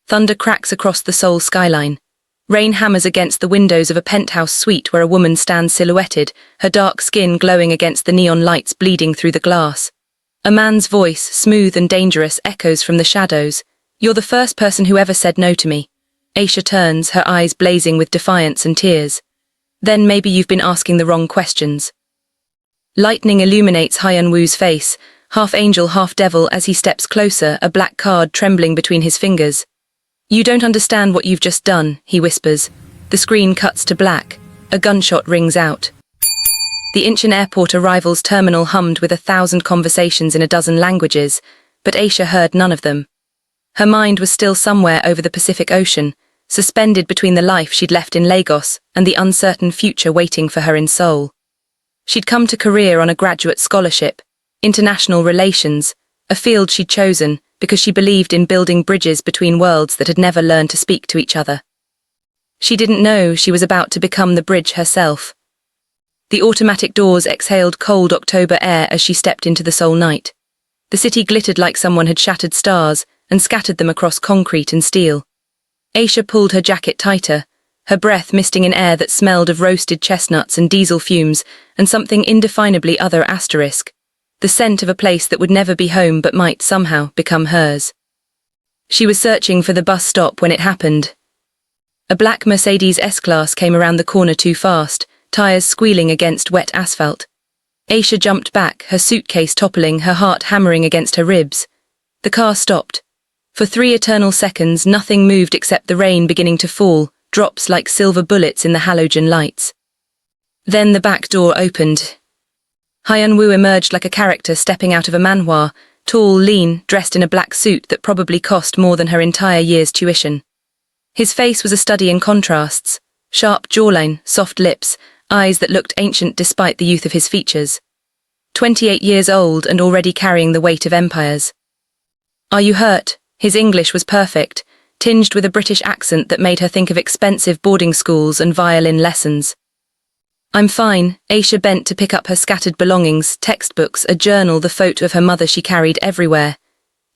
Thunder cracks across the Seoul skyline. Rain hammers against the windows of a penthouse suite where a woman stands silhouetted, her dark skin glowing against the neon lights bleeding through the glass. A man's voice, smooth and dangerous, echoes from the shadows. "You're the first person who ever said no to me." Aisha turns, her eyes blazing with defiance and tears. "Then maybe you've been asking the wrong questions." Lightning illuminates Hyun-Woo's face, half angel, half devil, as he steps closer, a black card trembling between his fingers. "You don't understand what you've just done," he whispers. The screen cuts to black. A gunshot rings out. The Incheon airport arrivals terminal hummed with 1,000 conversations in 12 languages, but Aisha heard none of them. Her mind was still somewhere over the Pacific Ocean, suspended between the life she'd left in Lagos and the uncertain future waiting for her in Seoul. She'd come to Korea on a graduate scholarship, international relations, a field she'd chosen because she believed in building bridges between worlds that had never learned to speak to each other. She didn't know she was about to become the bridge herself. The automatic doors exhaled cold October air as she stepped into the Seoul night. The city glittered like someone had shattered stars and scattered them across concrete and steel. Aisha pulled her jacket tighter, her breath misting in air that smelled of roasted chestnuts and diesel fumes and something indefinably other, the scent of a place that would never be home but might somehow become hers. She was searching for the bus stop when it happened. A black Mercedes S-Class came around the corner too fast, tires squealing against wet asphalt. Aisha jumped back, her suitcase toppling, her heart hammering against her ribs. The car stopped. For 3 eternal seconds, nothing moved except the rain beginning to fall, drops like silver bullets in the halogen lights. Then the back door opened. Hyun-Woo emerged like a character stepping out of a manhwa, tall, lean, dressed in a black suit that probably cost more than her entire year's tuition. His face was a study in contrasts, sharp jawline, soft lips, eyes that looked ancient despite the youth of his features. 28 years old and already carrying the weight of empires. "Are you hurt?" His English was perfect, tinged with a British accent that made her think of expensive boarding schools and violin lessons. "I'm fine." Aisha bent to pick up her scattered belongings, textbooks, a journal, the photo of her mother she carried everywhere.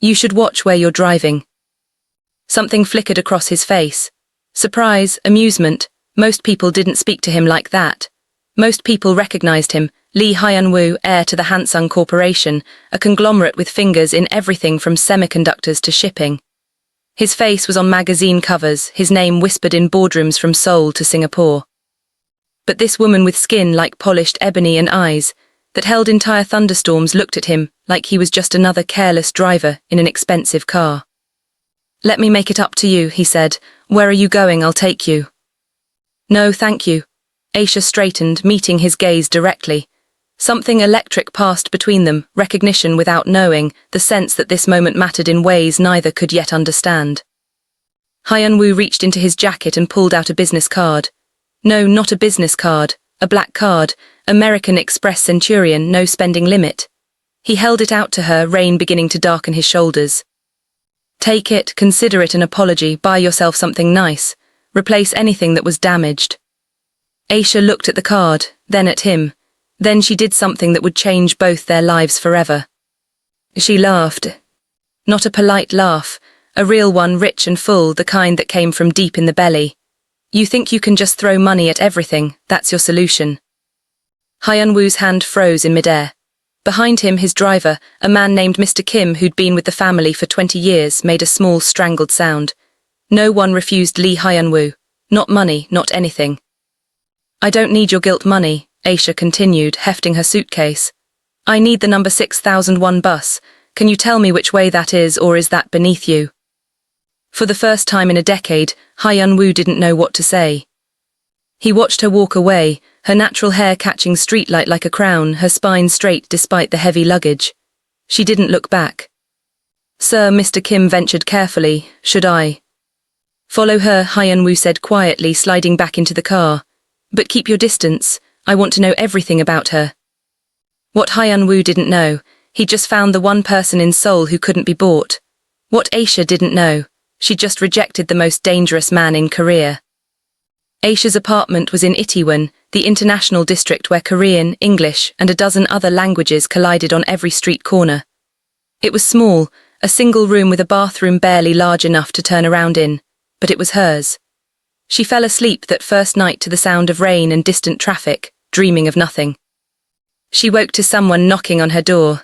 "You should watch where you're driving." Something flickered across his face. Surprise, amusement. Most people didn't speak to him like that. Most people recognized him, Lee Hyun-Woo, heir to the Hansung Corporation, a conglomerate with fingers in everything from semiconductors to shipping. His face was on magazine covers, his name whispered in boardrooms from Seoul to Singapore. But this woman with skin like polished ebony and eyes that held entire thunderstorms looked at him like he was just another careless driver in an expensive car. "Let me make it up to you," he said. "Where are you going? I'll take you." "No, thank you." Aisha straightened, meeting his gaze directly. Something electric passed between them, recognition without knowing, the sense that this moment mattered in ways neither could yet understand. Hyun-Woo reached into his jacket and pulled out a business card. No, not a business card, a black card, American Express Centurion, no spending limit. He held it out to her, rain beginning to darken his shoulders. "Take it, consider it an apology, buy yourself something nice, replace anything that was damaged." Aisha looked at the card, then at him. Then she did something that would change both their lives forever. She laughed. Not a polite laugh, a real one, rich and full, the kind that came from deep in the belly. "You think you can just throw money at everything, that's your solution." Hyun-Woo's hand froze in midair. Behind him, his driver, a man named Mr. Kim who'd been with the family for 20 years, made a small strangled sound. No one refused Lee Hyun-Woo. Not money, not anything. "I don't need your guilt money," Aisha continued, hefting her suitcase. "I need the number 6001 bus. Can you tell me which way that is, or is that beneath you?" For the first time in a decade, Hyun-Woo didn't know what to say. He watched her walk away, her natural hair catching streetlight like a crown, her spine straight despite the heavy luggage. She didn't look back. "Sir," Mr. Kim ventured carefully, "should I?" "Follow her," Hyun-Woo said quietly, sliding back into the car. "But keep your distance. I want to know everything about her." What Hyun-Woo didn't know, he'd just found the one person in Seoul who couldn't be bought. What Aisha didn't know, she'd just rejected the most dangerous man in Korea. Aisha's apartment was in Itaewon, the international district where Korean, English, and 12 other languages collided on every street corner. It was small, a single room with a bathroom barely large enough to turn around in, but it was hers. She fell asleep that first night to the sound of rain and distant traffic, dreaming of nothing. She woke to someone knocking on her door.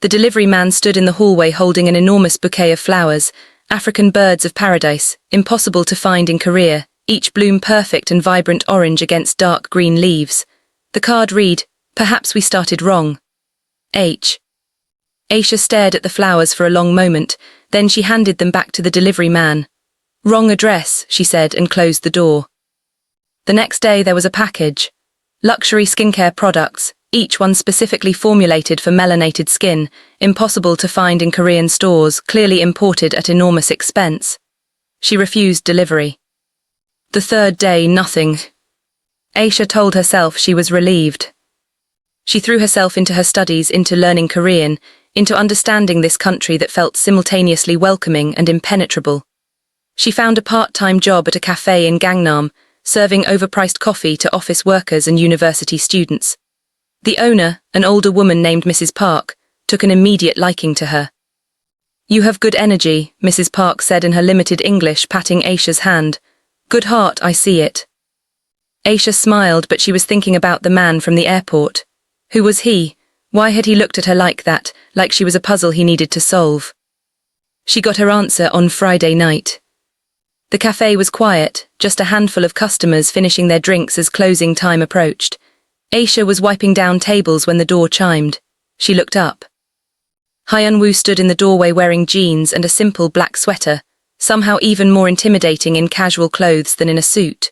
The delivery man stood in the hallway holding an enormous bouquet of flowers, African birds of paradise, impossible to find in Korea, each bloom perfect and vibrant orange against dark green leaves. The card read, "Perhaps we started wrong. H." Aisha stared at the flowers for a long moment, then she handed them back to the delivery man. "Wrong address," she said and closed the door. The next day there was a package. Luxury skincare products, each one specifically formulated for melanated skin, impossible to find in Korean stores, clearly imported at enormous expense. She refused delivery. The third day, nothing. Aisha told herself she was relieved. She threw herself into her studies, into learning Korean, into understanding this country that felt simultaneously welcoming and impenetrable. She found a part-time job at a cafe in Gangnam, serving overpriced coffee to office workers and university students. The owner, an older woman named Mrs. Park, took an immediate liking to her. "You have good energy," Mrs. Park said in her limited English, patting Aisha's hand. "Good heart, I see it." Aisha smiled, but she was thinking about the man from the airport. Who was he? Why had he looked at her like that, like she was a puzzle he needed to solve? She got her answer on Friday night. The cafe was quiet, just a handful of customers finishing their drinks as closing time approached. Aisha was wiping down tables when the door chimed. She looked up. Lee Hyun-Woo stood in the doorway wearing jeans and a simple black sweater, somehow even more intimidating in casual clothes than in a suit.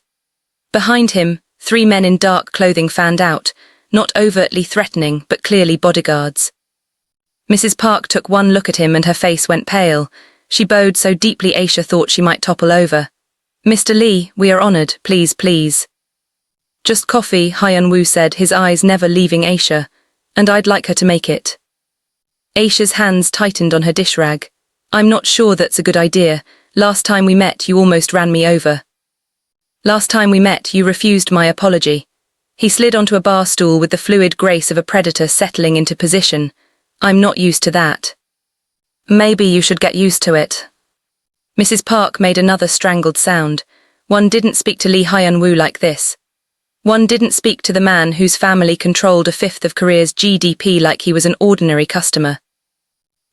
Behind him, 3 men in dark clothing fanned out, not overtly threatening but clearly bodyguards. Mrs. Park took one look at him and her face went pale. She bowed so deeply Aisha thought she might topple over. "Mr. Lee, we are honored, please, please." "Just coffee," Lee Hyun-Woo said, his eyes never leaving Aisha. "And I'd like her to make it." Aisha's hands tightened on her dish rag. "I'm not sure that's a good idea. Last time we met you almost ran me over." "Last time we met you refused my apology." He slid onto a bar stool with the fluid grace of a predator settling into position. "I'm not used to that." "Maybe you should get used to it." Mrs. Park made another strangled sound. One didn't speak to Lee Hyun-Woo like this. One didn't speak to the man whose family controlled a fifth of Korea's GDP like he was an ordinary customer.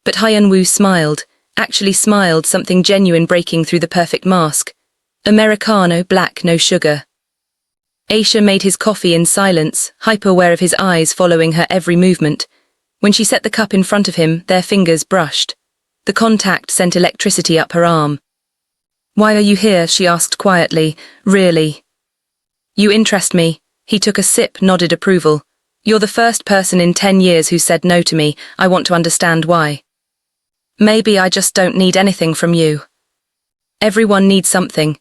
But Hyun-Woo smiled, actually smiled, something genuine breaking through the perfect mask. Americano, black, no sugar. Aisha made his coffee in silence, hyper-aware of his eyes following her every movement. When she set the cup in front of him, their fingers brushed. The contact sent electricity up her arm. "Why are you here?" she asked quietly. "Really?" "You interest me." He took a sip, nodded approval. "You're the first person in 10 years who said no to me. I want to understand why." "Maybe I just don't need anything from you." "Everyone needs something."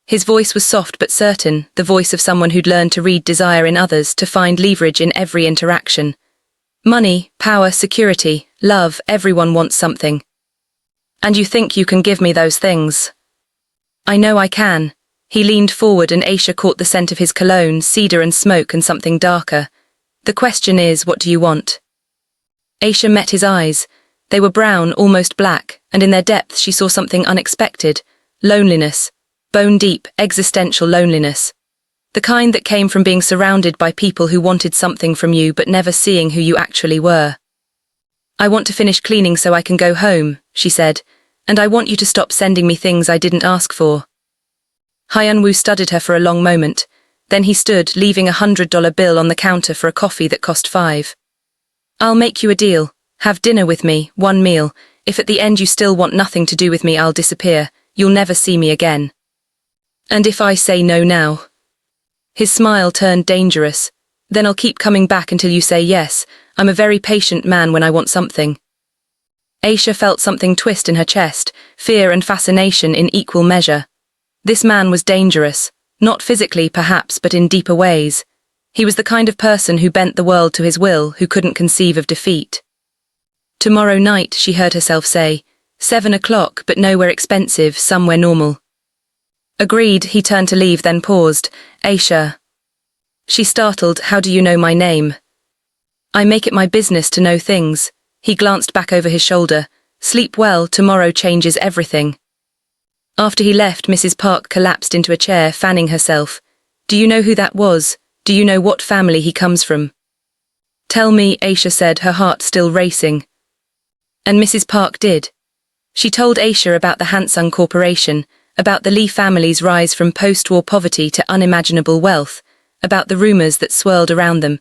His voice was soft but certain, the voice of someone who'd learned to read desire in others, to find leverage in every interaction. "Money, power, security, love, everyone wants something." "And you think you can give me those things?" "I know I can." He leaned forward and Aisha caught the scent of his cologne, cedar and smoke and something darker. "The question is, what do you want?" Aisha met his eyes. They were brown, almost black, and in their depths she saw something unexpected. Loneliness. Bone-deep, existential loneliness. The kind that came from being surrounded by people who wanted something from you but never seeing who you actually were. "I want to finish cleaning so I can go home," she said, "and I want you to stop sending me things I didn't ask for." Hyun-Woo studied her for a long moment. Then he stood, leaving a $100 bill on the counter for a coffee that cost $5. "I'll make you a deal. Have dinner with me, 1 meal. If at the end you still want nothing to do with me, I'll disappear. You'll never see me again." "And if I say no now?" His smile turned dangerous. "Then I'll keep coming back until you say yes. I'm a very patient man when I want something." Aisha felt something twist in her chest, fear and fascination in equal measure. This man was dangerous, not physically perhaps, but in deeper ways. He was the kind of person who bent the world to his will, who couldn't conceive of defeat. "Tomorrow night," she heard herself say. 7 o'clock, but nowhere expensive, somewhere normal. Agreed. He turned to leave, then paused. "Aisha." She startled. "How do you know my name?" "I make it my business to know things." He glanced back over his shoulder. Sleep well, tomorrow changes everything. After he left, Mrs. Park collapsed into a chair, fanning herself. Do you know who that was? Do you know what family he comes from? Tell me, Aisha said, her heart still racing. And Mrs. Park did. She told Aisha about the Hansung Corporation, about the Lee family's rise from post-war poverty to unimaginable wealth, about the rumors that swirled around them,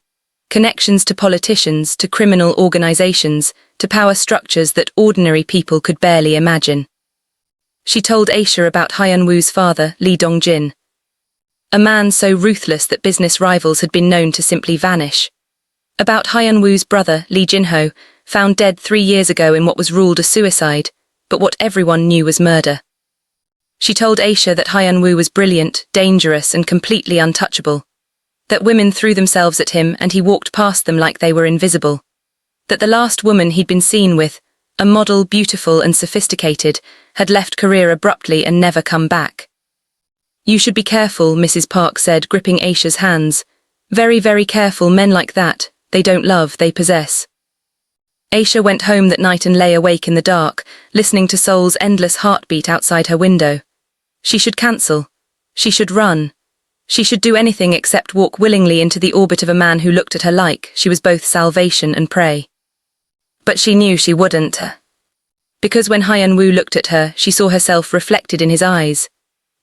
connections to politicians, to criminal organizations, to power structures that ordinary people could barely imagine. She told Aisha about Hyun-Woo's father, Lee Dong-jin, a man so ruthless that business rivals had been known to simply vanish. About Hyun-Woo's brother, Lee Jin-ho, found dead 3 years ago in what was ruled a suicide, but what everyone knew was murder. She told Aisha that Hyun-Woo was brilliant, dangerous, and completely untouchable. That women threw themselves at him and he walked past them like they were invisible. That the last woman he'd been seen with, a model, beautiful and sophisticated, had left Korea abruptly and never come back. You should be careful, Mrs. Park said, gripping Aisha's hands. Very, very careful, men like that. They don't love, they possess. Aisha went home that night and lay awake in the dark, listening to Seoul's endless heartbeat outside her window. She should cancel. She should run. She should do anything except walk willingly into the orbit of a man who looked at her like she was both salvation and prey. But she knew she wouldn't. Because when Hyun-Woo looked at her, she saw herself reflected in his eyes.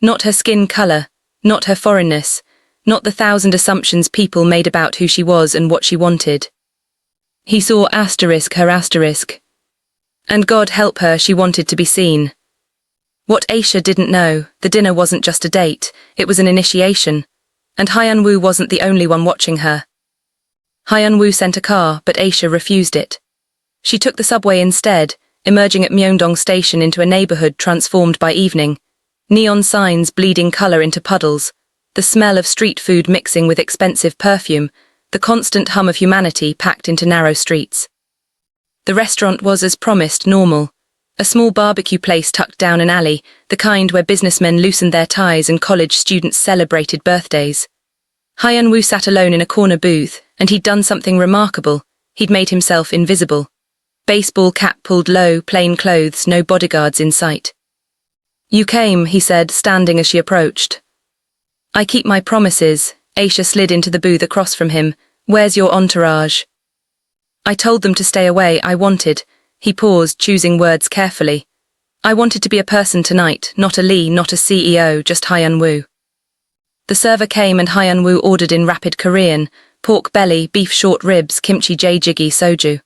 Not her skin color, not her foreignness, not the 1,000 assumptions people made about who she was and what she wanted. He saw her asterisk. And God help her, she wanted to be seen. What Aisha didn't know, the dinner wasn't just a date, it was an initiation. And Hyun-Woo wasn't the only one watching her. Hyun-Woo sent a car, but Aisha refused it. She took the subway instead, emerging at Myeongdong station into a neighborhood transformed by evening. Neon signs bleeding color into puddles, the smell of street food mixing with expensive perfume, the constant hum of humanity packed into narrow streets. The restaurant was, as promised, normal. A small barbecue place tucked down an alley, the kind where businessmen loosened their ties and college students celebrated birthdays. Hyun-Woo sat alone in a corner booth, and he'd done something remarkable. He'd made himself invisible. Baseball cap pulled low, plain clothes, no bodyguards in sight. You came, he said, standing as she approached. I keep my promises. Aisha slid into the booth across from him. Where's your entourage? I told them to stay away. I wanted. He paused, choosing words carefully. I wanted to be a person tonight, not a Lee, not a CEO, just Hyun-Woo. The server came and Hyun-Woo ordered in rapid Korean, pork belly, beef short ribs, kimchi jjigae, soju.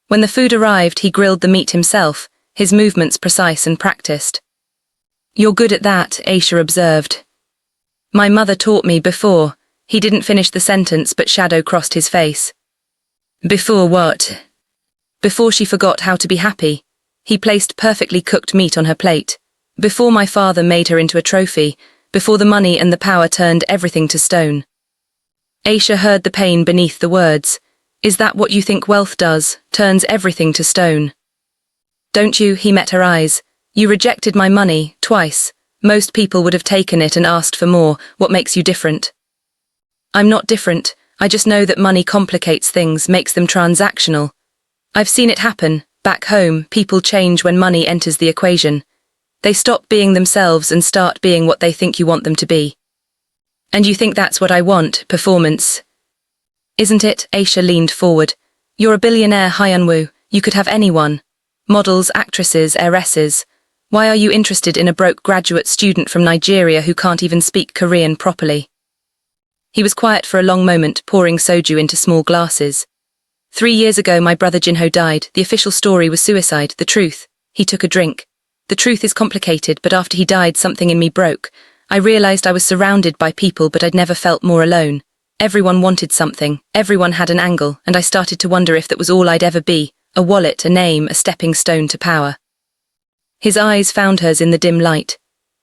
When the food arrived, he grilled the meat himself, his movements precise and practiced. You're good at that, Aisha observed. My mother taught me before. He didn't finish the sentence, but shadow crossed his face. Before what? Before she forgot how to be happy. He placed perfectly cooked meat on her plate. Before my father made her into a trophy. Before the money and the power turned everything to stone. Aisha heard the pain beneath the words. Is that what you think wealth does, turns everything to stone? Don't you? He met her eyes. You rejected my money, twice. Most people would have taken it and asked for more. What makes you different? I'm not different. I just know that money complicates things, makes them transactional. I've seen it happen. Back home, people change when money enters the equation. They stop being themselves and start being what they think you want them to be. And you think that's what I want, performance. Isn't it? Aisha leaned forward. You're a billionaire, Hyun-Woo. You could have anyone. Models, actresses, heiresses. Why are you interested in a broke graduate student from Nigeria who can't even speak Korean properly? He was quiet for a long moment, pouring soju into small glasses. 3 years ago, my brother Jin-ho died. The official story was suicide. The truth. He took a drink. The truth is complicated, but after he died, something in me broke. I realized I was surrounded by people, but I'd never felt more alone. Everyone wanted something. Everyone had an angle, and I started to wonder if that was all I'd ever be. A wallet, a name, a stepping stone to power. His eyes found hers in the dim light.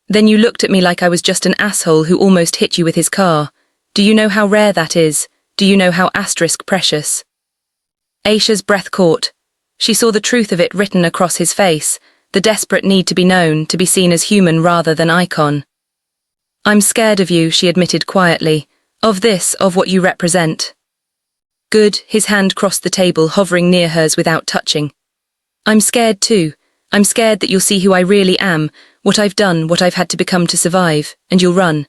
Then you looked at me like I was just an asshole who almost hit you with his car. Do you know how rare that is? Do you know how asterisk precious? Aisha's breath caught. She saw the truth of it written across his face, the desperate need to be known, to be seen as human rather than icon. I'm scared of you, she admitted quietly. Of this, of what you represent. Good, his hand crossed the table, hovering near hers without touching. I'm scared too. I'm scared that you'll see who I really am, what I've done, what I've had to become to survive, and you'll run.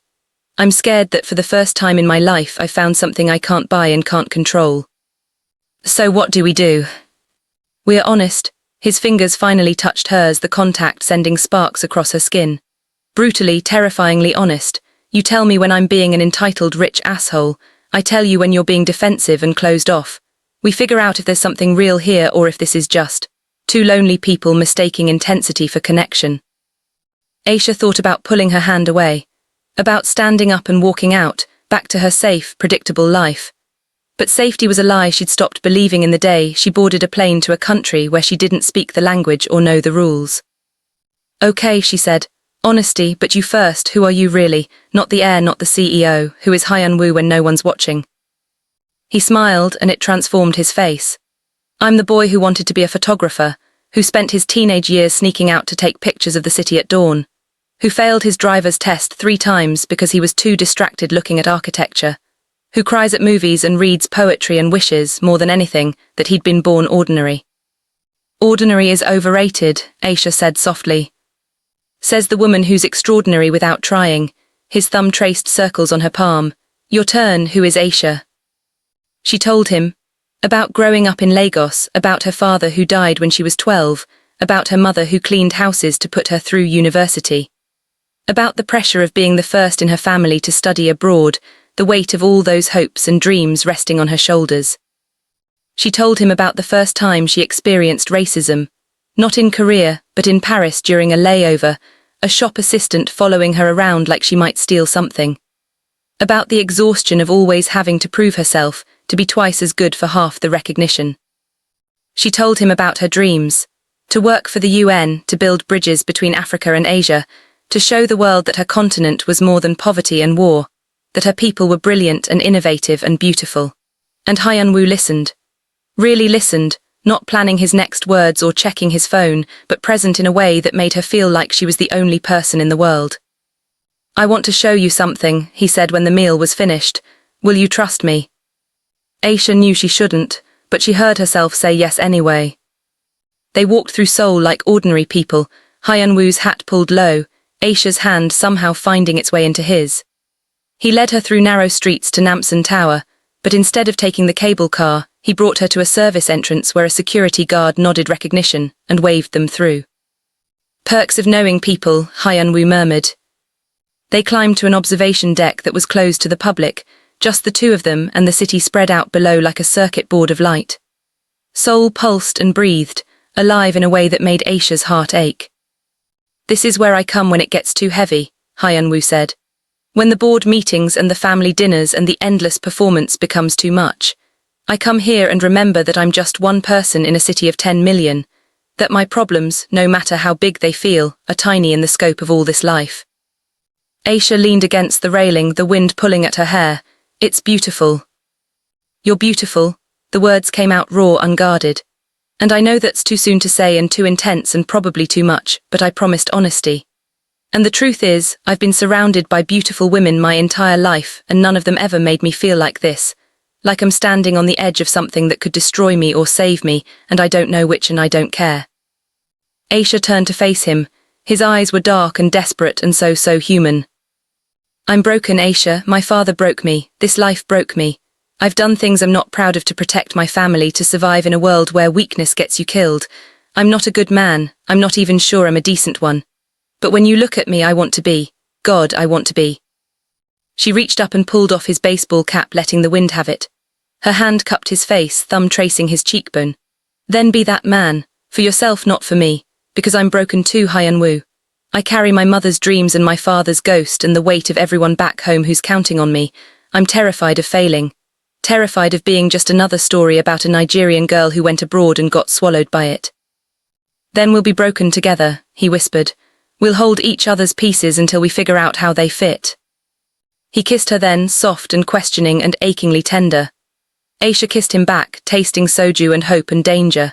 I'm scared that for the first time in my life I've found something I can't buy and can't control. So what do we do? We are honest. His fingers finally touched hers, the contact sending sparks across her skin. Brutally, terrifyingly honest. You tell me when I'm being an entitled rich asshole. I tell you when you're being defensive and closed off. We figure out if there's something real here or if this is just two lonely people mistaking intensity for connection. Aisha thought about pulling her hand away, about standing up and walking out, back to her safe, predictable life. But safety was a lie she'd stopped believing in the day she boarded a plane to a country where she didn't speak the language or know the rules. Okay, she said. Honesty, but you first, who are you really? Not the heir, not the CEO, who is Lee Hyun-Woo when no one's watching. He smiled and it transformed his face. I'm the boy who wanted to be a photographer, who spent his teenage years sneaking out to take pictures of the city at dawn, who failed his driver's test 3 times because he was too distracted looking at architecture, who cries at movies and reads poetry and wishes, more than anything, that he'd been born ordinary. Ordinary is overrated, Aisha said softly. Says the woman who's extraordinary without trying. His thumb traced circles on her palm. Your turn, who is Aisha? She told him. About growing up in Lagos, about her father who died when she was 12, about her mother who cleaned houses to put her through university. About the pressure of being the first in her family to study abroad, the weight of all those hopes and dreams resting on her shoulders. She told him about the first time she experienced racism, not in Korea, but in Paris during a layover, a shop assistant following her around like she might steal something. About the exhaustion of always having to prove herself, to be twice as good for half the recognition. She told him about her dreams, to work for the UN, to build bridges between Africa and Asia, to show the world that her continent was more than poverty and war, that her people were brilliant and innovative and beautiful. And Lee Hyun-Woo listened. Really listened, not planning his next words or checking his phone, but present in a way that made her feel like she was the only person in the world. I want to show you something, he said when the meal was finished. Will you trust me? Aisha knew she shouldn't, but she heard herself say yes anyway. They walked through Seoul like ordinary people, Lee Hyun-Woo's hat pulled low, Aisha's hand somehow finding its way into his. He led her through narrow streets to Namsan Tower, but instead of taking the cable car, he brought her to a service entrance where a security guard nodded recognition and waved them through. Perks of knowing people, Lee Hyun-Woo murmured. They climbed to an observation deck that was closed to the public, just the two of them and the city spread out below like a circuit board of light. Seoul pulsed and breathed, alive in a way that made Aisha's heart ache. This is where I come when it gets too heavy, Lee Hyun-Woo said. When the board meetings and the family dinners and the endless performance becomes too much. I come here and remember that I'm just one person in a city of 10 million, that my problems, no matter how big they feel, are tiny in the scope of all this life. Aisha leaned against the railing, the wind pulling at her hair. It's beautiful. You're beautiful, the words came out raw, unguarded. And I know that's too soon to say and too intense and probably too much, but I promised honesty. And the truth is, I've been surrounded by beautiful women my entire life, and none of them ever made me feel like this. Like I'm standing on the edge of something that could destroy me or save me, and I don't know which and I don't care. Aisha turned to face him. His eyes were dark and desperate and so human. I'm broken, Aisha. My father broke me. This life broke me. I've done things I'm not proud of to protect my family, to survive in a world where weakness gets you killed. I'm not a good man. I'm not even sure I'm a decent one. But when you look at me, I want to be. God, I want to be. She reached up and pulled off his baseball cap, letting the wind have it. Her hand cupped his face, thumb tracing his cheekbone. Then be that man. For yourself, not for me. Because I'm broken too, Lee Hyun-Woo. I carry my mother's dreams and my father's ghost and the weight of everyone back home who's counting on me. I'm terrified of failing. Terrified of being just another story about a Nigerian girl who went abroad and got swallowed by it. Then we'll be broken together, he whispered. We'll hold each other's pieces until we figure out how they fit. He kissed her then, soft and questioning and achingly tender. Aisha kissed him back, tasting soju and hope and danger.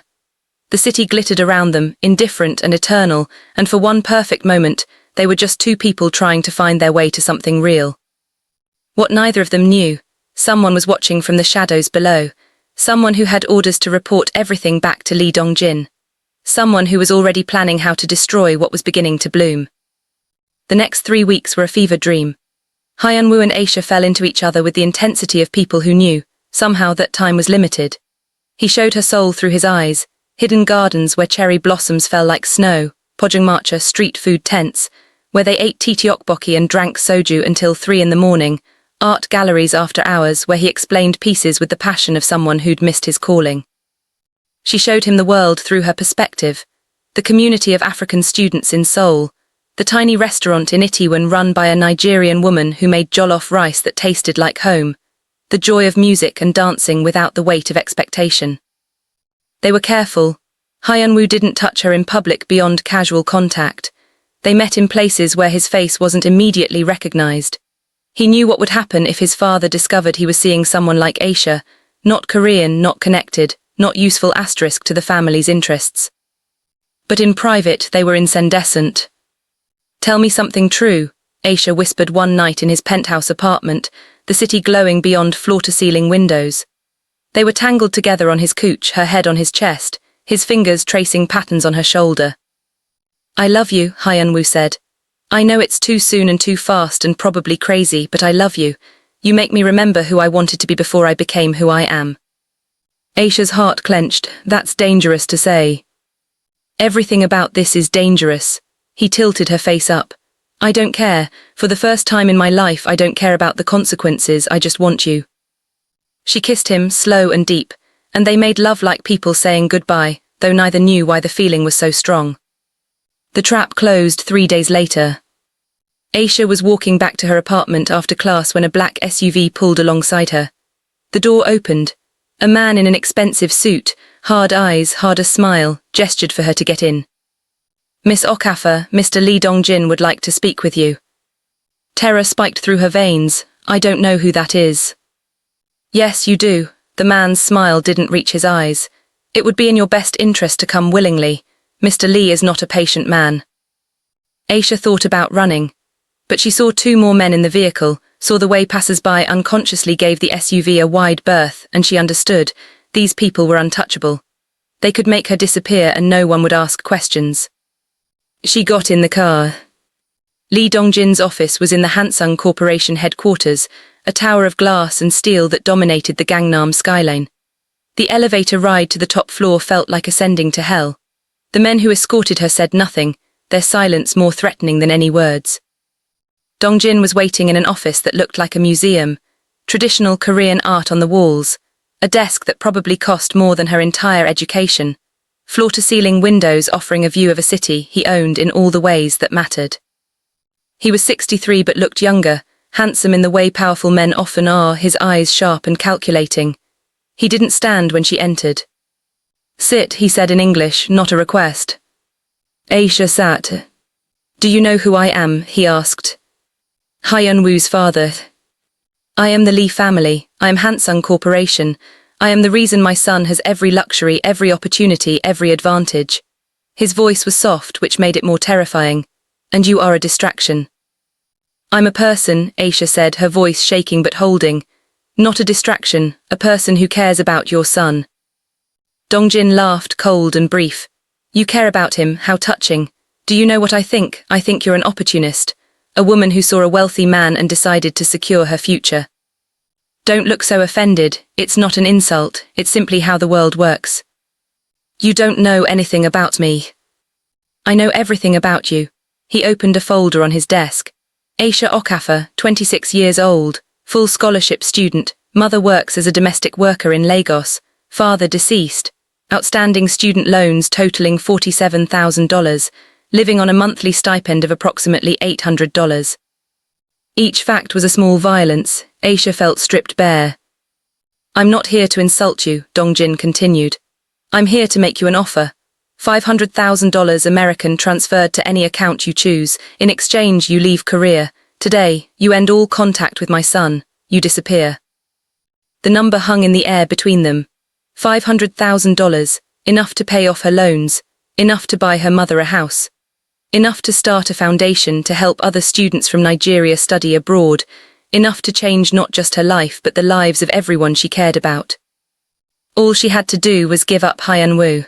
The city glittered around them, indifferent and eternal, and for one perfect moment, they were just two people trying to find their way to something real. What neither of them knew, someone was watching from the shadows below, someone who had orders to report everything back to Lee Dong-jin. someone who was already planning how to destroy what was beginning to bloom. The next 3 weeks were a fever dream. Hyun-Woo and Aisha fell into each other with the intensity of people who knew, somehow, that time was limited. He showed her Seoul through his eyes, hidden gardens where cherry blossoms fell like snow, pojangmatcha street food tents, where they ate tteokbokki and drank soju until 3 in the morning, art galleries after hours where he explained pieces with the passion of someone who'd missed his calling. She showed him the world through her perspective, the community of African students in Seoul, the tiny restaurant in Itaewon run by a Nigerian woman who made jollof rice that tasted like home, the joy of music and dancing without the weight of expectation. They were careful. Hyun-Woo didn't touch her in public beyond casual contact. They met in places where his face wasn't immediately recognized. He knew what would happen if his father discovered he was seeing someone like Aisha, not Korean, not connected, not useful asterisk to the family's interests. But in private, they were incandescent. "Tell me something true," Aisha whispered one night in his penthouse apartment, the city glowing beyond floor-to-ceiling windows. They were tangled together on his couch, her head on his chest, his fingers tracing patterns on her shoulder. "I love you," Hyun-Woo said. "I know it's too soon and too fast and probably crazy, but I love you. You make me remember who I wanted to be before I became who I am." Aisha's heart clenched. "That's dangerous to say." "Everything about this is dangerous." He tilted her face up. "I don't care. For the first time in my life, I don't care about the consequences, I just want you." She kissed him, slow and deep, and they made love like people saying goodbye, though neither knew why the feeling was so strong. The trap closed 3 days later. Aisha was walking back to her apartment after class when a black SUV pulled alongside her. The door opened. A man in an expensive suit, hard eyes, harder smile, gestured for her to get in. "Miss Okafor, Mr. Lee Dong-jin would like to speak with you." Terror spiked through her veins. "I don't know who that is." "Yes, you do." The man's smile didn't reach his eyes. "It would be in your best interest to come willingly. Mr. Lee is not a patient man." Aisha thought about running, but she saw 2 more men in the vehicle, saw the way passers-by unconsciously gave the SUV a wide berth, and she understood, these people were untouchable. They could make her disappear and no one would ask questions. She got in the car. Lee Dong-jin's office was in the Hansung Corporation headquarters, a tower of glass and steel that dominated the Gangnam skyline. The elevator ride to the top floor felt like ascending to hell. The men who escorted her said nothing, their silence more threatening than any words. Dong-jin was waiting in an office that looked like a museum, traditional Korean art on the walls, a desk that probably cost more than her entire education, floor-to-ceiling windows offering a view of a city he owned in all the ways that mattered. He was 63 but looked younger, handsome in the way powerful men often are, his eyes sharp and calculating. He didn't stand when she entered. "Sit," he said in English, not a request. Aisha sat. "Do you know who I am?" he asked. Hyun-Woo's father. "I am the Lee family. I am Hansung Corporation. I am the reason my son has every luxury, every opportunity, every advantage." His voice was soft, which made it more terrifying. "And you are a distraction." "I'm a person," Aisha said, her voice shaking but holding. "Not a distraction, a person who cares about your son." Dong-jin laughed, cold and brief. "You care about him, how touching. Do you know what I think? I think you're an opportunist. A woman who saw a wealthy man and decided to secure her future." "Don't look so offended. It's not an insult, it's simply how the world works." "You don't know anything about me." "I know everything about you." He opened a folder on his desk. Aisha Okafor, 26 years old, full scholarship student, mother works as a domestic worker in Lagos, father deceased, outstanding student loans totaling $47,000, living on a monthly stipend of approximately $800. Each fact was a small violence. Aisha felt stripped bare. "I'm not here to insult you," Dong-jin continued. "I'm here to make you an offer. $500,000 American transferred to any account you choose. In exchange, you leave Korea. Today, you end all contact with my son. You disappear." The number hung in the air between them. $500,000, enough to pay off her loans, enough to buy her mother a house, enough to start a foundation to help other students from Nigeria study abroad, enough to change not just her life but the lives of everyone she cared about. All she had to do was give up Hyun-Woo.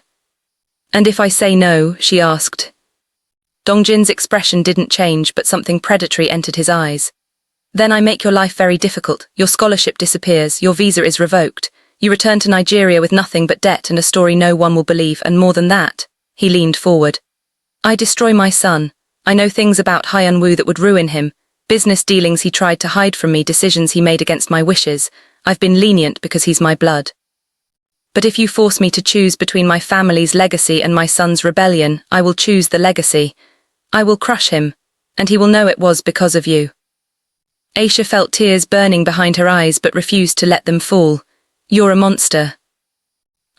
And if I say no, she asked. Dongjin's expression didn't change, but something predatory entered his eyes. Then I make your life very difficult. Your scholarship disappears, your visa is revoked. You return to Nigeria with nothing but debt and a story no one will believe, and more than that, he leaned forward. I destroy my son. I know things about Hyun-Woo that would ruin him. Business dealings he tried to hide from me, decisions he made against my wishes. I've been lenient because he's my blood. But if you force me to choose between my family's legacy and my son's rebellion, I will choose the legacy. I will crush him, and he will know it was because of you. Aisha felt tears burning behind her eyes but refused to let them fall. You're a monster.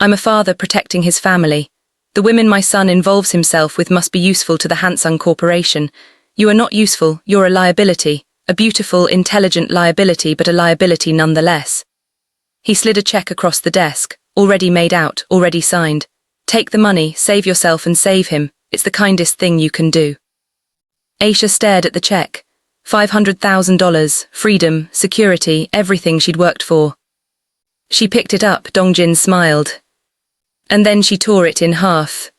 I'm a father protecting his family. The women my son involves himself with must be useful to the Hansung Corporation. You are not useful, you're a liability, a beautiful, intelligent liability, but a liability nonetheless. He slid a check across the desk, already made out, already signed. Take the money, save yourself and save him. It's the kindest thing you can do. Aisha stared at the check. $500,000, freedom, security, everything she'd worked for. She picked it up. Dongjin smiled. And then she tore it in half.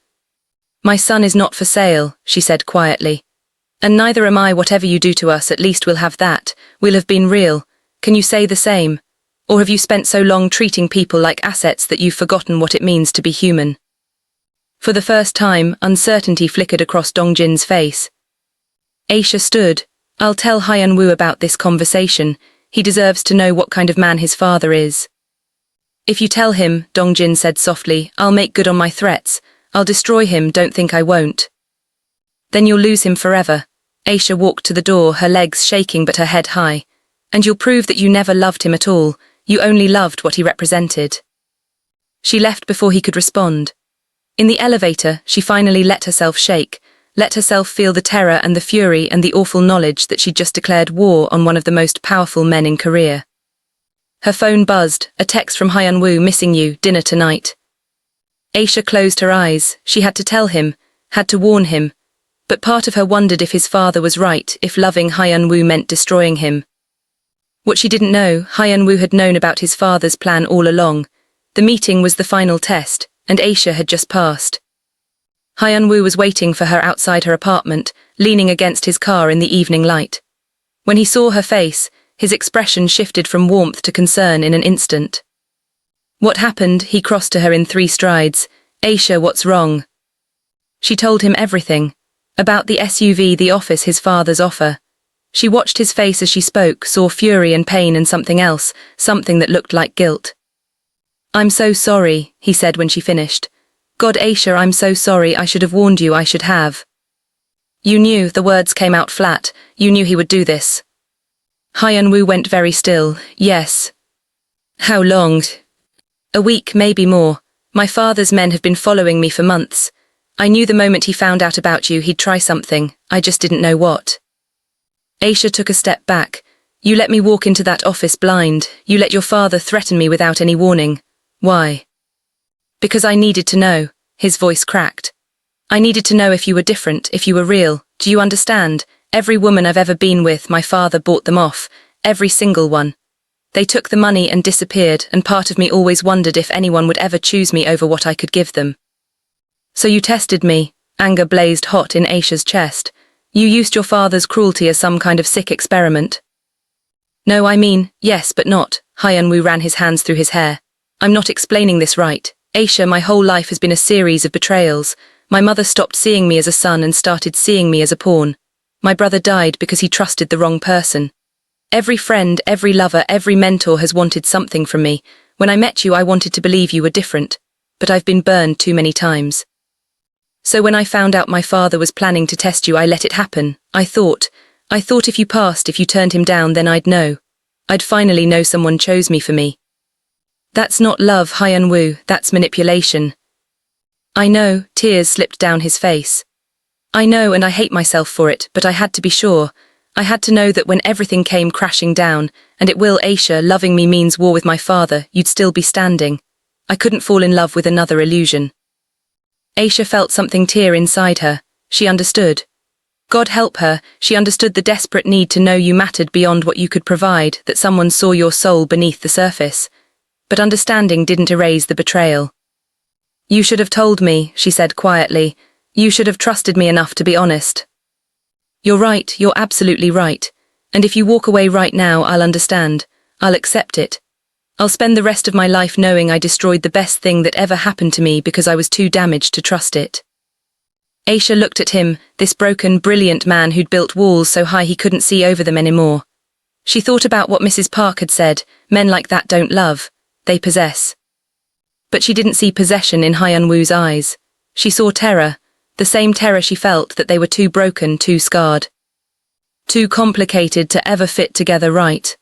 My son is not for sale, she said quietly. And neither am I. Whatever you do to us, at least we'll have that. We'll have been real. Can you say the same? Or have you spent so long treating people like assets that you've forgotten what it means to be human? For the first time, uncertainty flickered across Dongjin's face. Aisha stood. I'll tell Hyun-Woo about this conversation. He deserves to know what kind of man his father is. If you tell him, Dongjin said softly, I'll make good on my threats. I'll destroy him, don't think I won't. Then you'll lose him forever. Aisha walked to the door, her legs shaking but her head high. And you'll prove that you never loved him at all. You only loved what he represented. She left before he could respond. In the elevator, she finally let herself shake, let herself feel the terror and the fury and the awful knowledge that she'd just declared war on one of the most powerful men in Korea. Her phone buzzed, a text from Hyun-Woo, missing you, dinner tonight. Aisha closed her eyes. She had to tell him, had to warn him. But part of her wondered if his father was right, if loving Hyun-Woo meant destroying him. What she didn't know, Hyun-Woo had known about his father's plan all along. The meeting was the final test, and Aisha had just passed. Hyun-Woo was waiting for her outside her apartment, leaning against his car in the evening light. When he saw her face, his expression shifted from warmth to concern in an instant. What happened? He crossed to her in 3 strides. Aisha, what's wrong? She told him everything. About the SUV, the office, his father's offer. She watched his face as she spoke, saw fury and pain and something else, something that looked like guilt. I'm so sorry, he said when she finished. God, Aisha, I'm so sorry. I should have warned you. I should have. You knew, the words came out flat. You knew he would do this. Hyun-Woo went very still. Yes. How long? A week, maybe more. My father's men have been following me for months. I knew the moment he found out about you, he'd try something. I just didn't know what. Aisha took a step back. You let me walk into that office blind. You let your father threaten me without any warning. Why? Because I needed to know. His voice cracked. I needed to know if you were different, if you were real. Do you understand? Every woman I've ever been with, my father bought them off. Every single one. They took the money and disappeared, and part of me always wondered if anyone would ever choose me over what I could give them. So you tested me. Anger blazed hot in Aisha's chest. You used your father's cruelty as some kind of sick experiment. No, I mean, yes, but not. Hyun-Woo ran his hands through his hair. I'm not explaining this right. Aisha, my whole life has been a series of betrayals. My mother stopped seeing me as a son and started seeing me as a pawn. My brother died because he trusted the wrong person. Every friend, every lover, every mentor has wanted something from me. When I met you, I wanted to believe you were different. But I've been burned too many times. So when I found out my father was planning to test you, I let it happen. I thought if you passed, if you turned him down, then I'd know. I'd finally know someone chose me for me. That's not love, Hyun-Woo, that's manipulation. I know, tears slipped down his face. I know, and I hate myself for it, but I had to be sure. I had to know that when everything came crashing down, and it will, Aisha, loving me means war with my father, you'd still be standing. I couldn't fall in love with another illusion. Aisha felt something tear inside her. She understood. God help her, she understood the desperate need to know you mattered beyond what you could provide, that someone saw your soul beneath the surface. But understanding didn't erase the betrayal. You should have told me, she said quietly. You should have trusted me enough to be honest. You're right, you're absolutely right. And if you walk away right now, I'll understand. I'll accept it. I'll spend the rest of my life knowing I destroyed the best thing that ever happened to me because I was too damaged to trust it. Aisha looked at him, this broken, brilliant man who'd built walls so high he couldn't see over them anymore. She thought about what Mrs. Park had said, men like that don't love, they possess. But she didn't see possession in Hyun-Woo's eyes. She saw terror, the same terror she felt that they were too broken, too scarred. Too complicated to ever fit together right.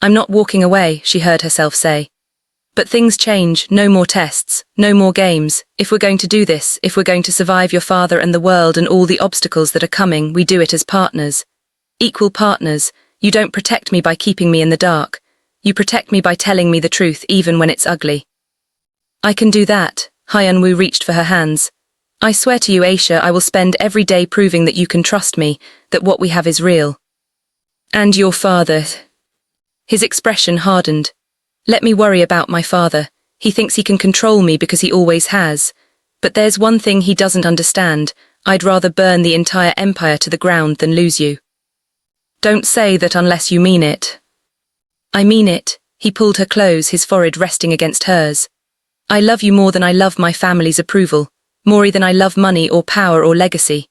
I'm not walking away, she heard herself say. But things change, no more tests, no more games. If we're going to do this, if we're going to survive your father and the world and all the obstacles that are coming, we do it as partners. Equal partners. You don't protect me by keeping me in the dark. You protect me by telling me the truth even when it's ugly. I can do that. Hyun-Woo reached for her hands. I swear to you, Aisha, I will spend every day proving that you can trust me, that what we have is real. And your father. His expression hardened. Let me worry about my father. He thinks he can control me because he always has. But there's one thing he doesn't understand. I'd rather burn the entire empire to the ground than lose you. Don't say that unless you mean it. I mean it. He pulled her close, his forehead resting against hers. I love you more than I love my family's approval, more than I love money or power or legacy.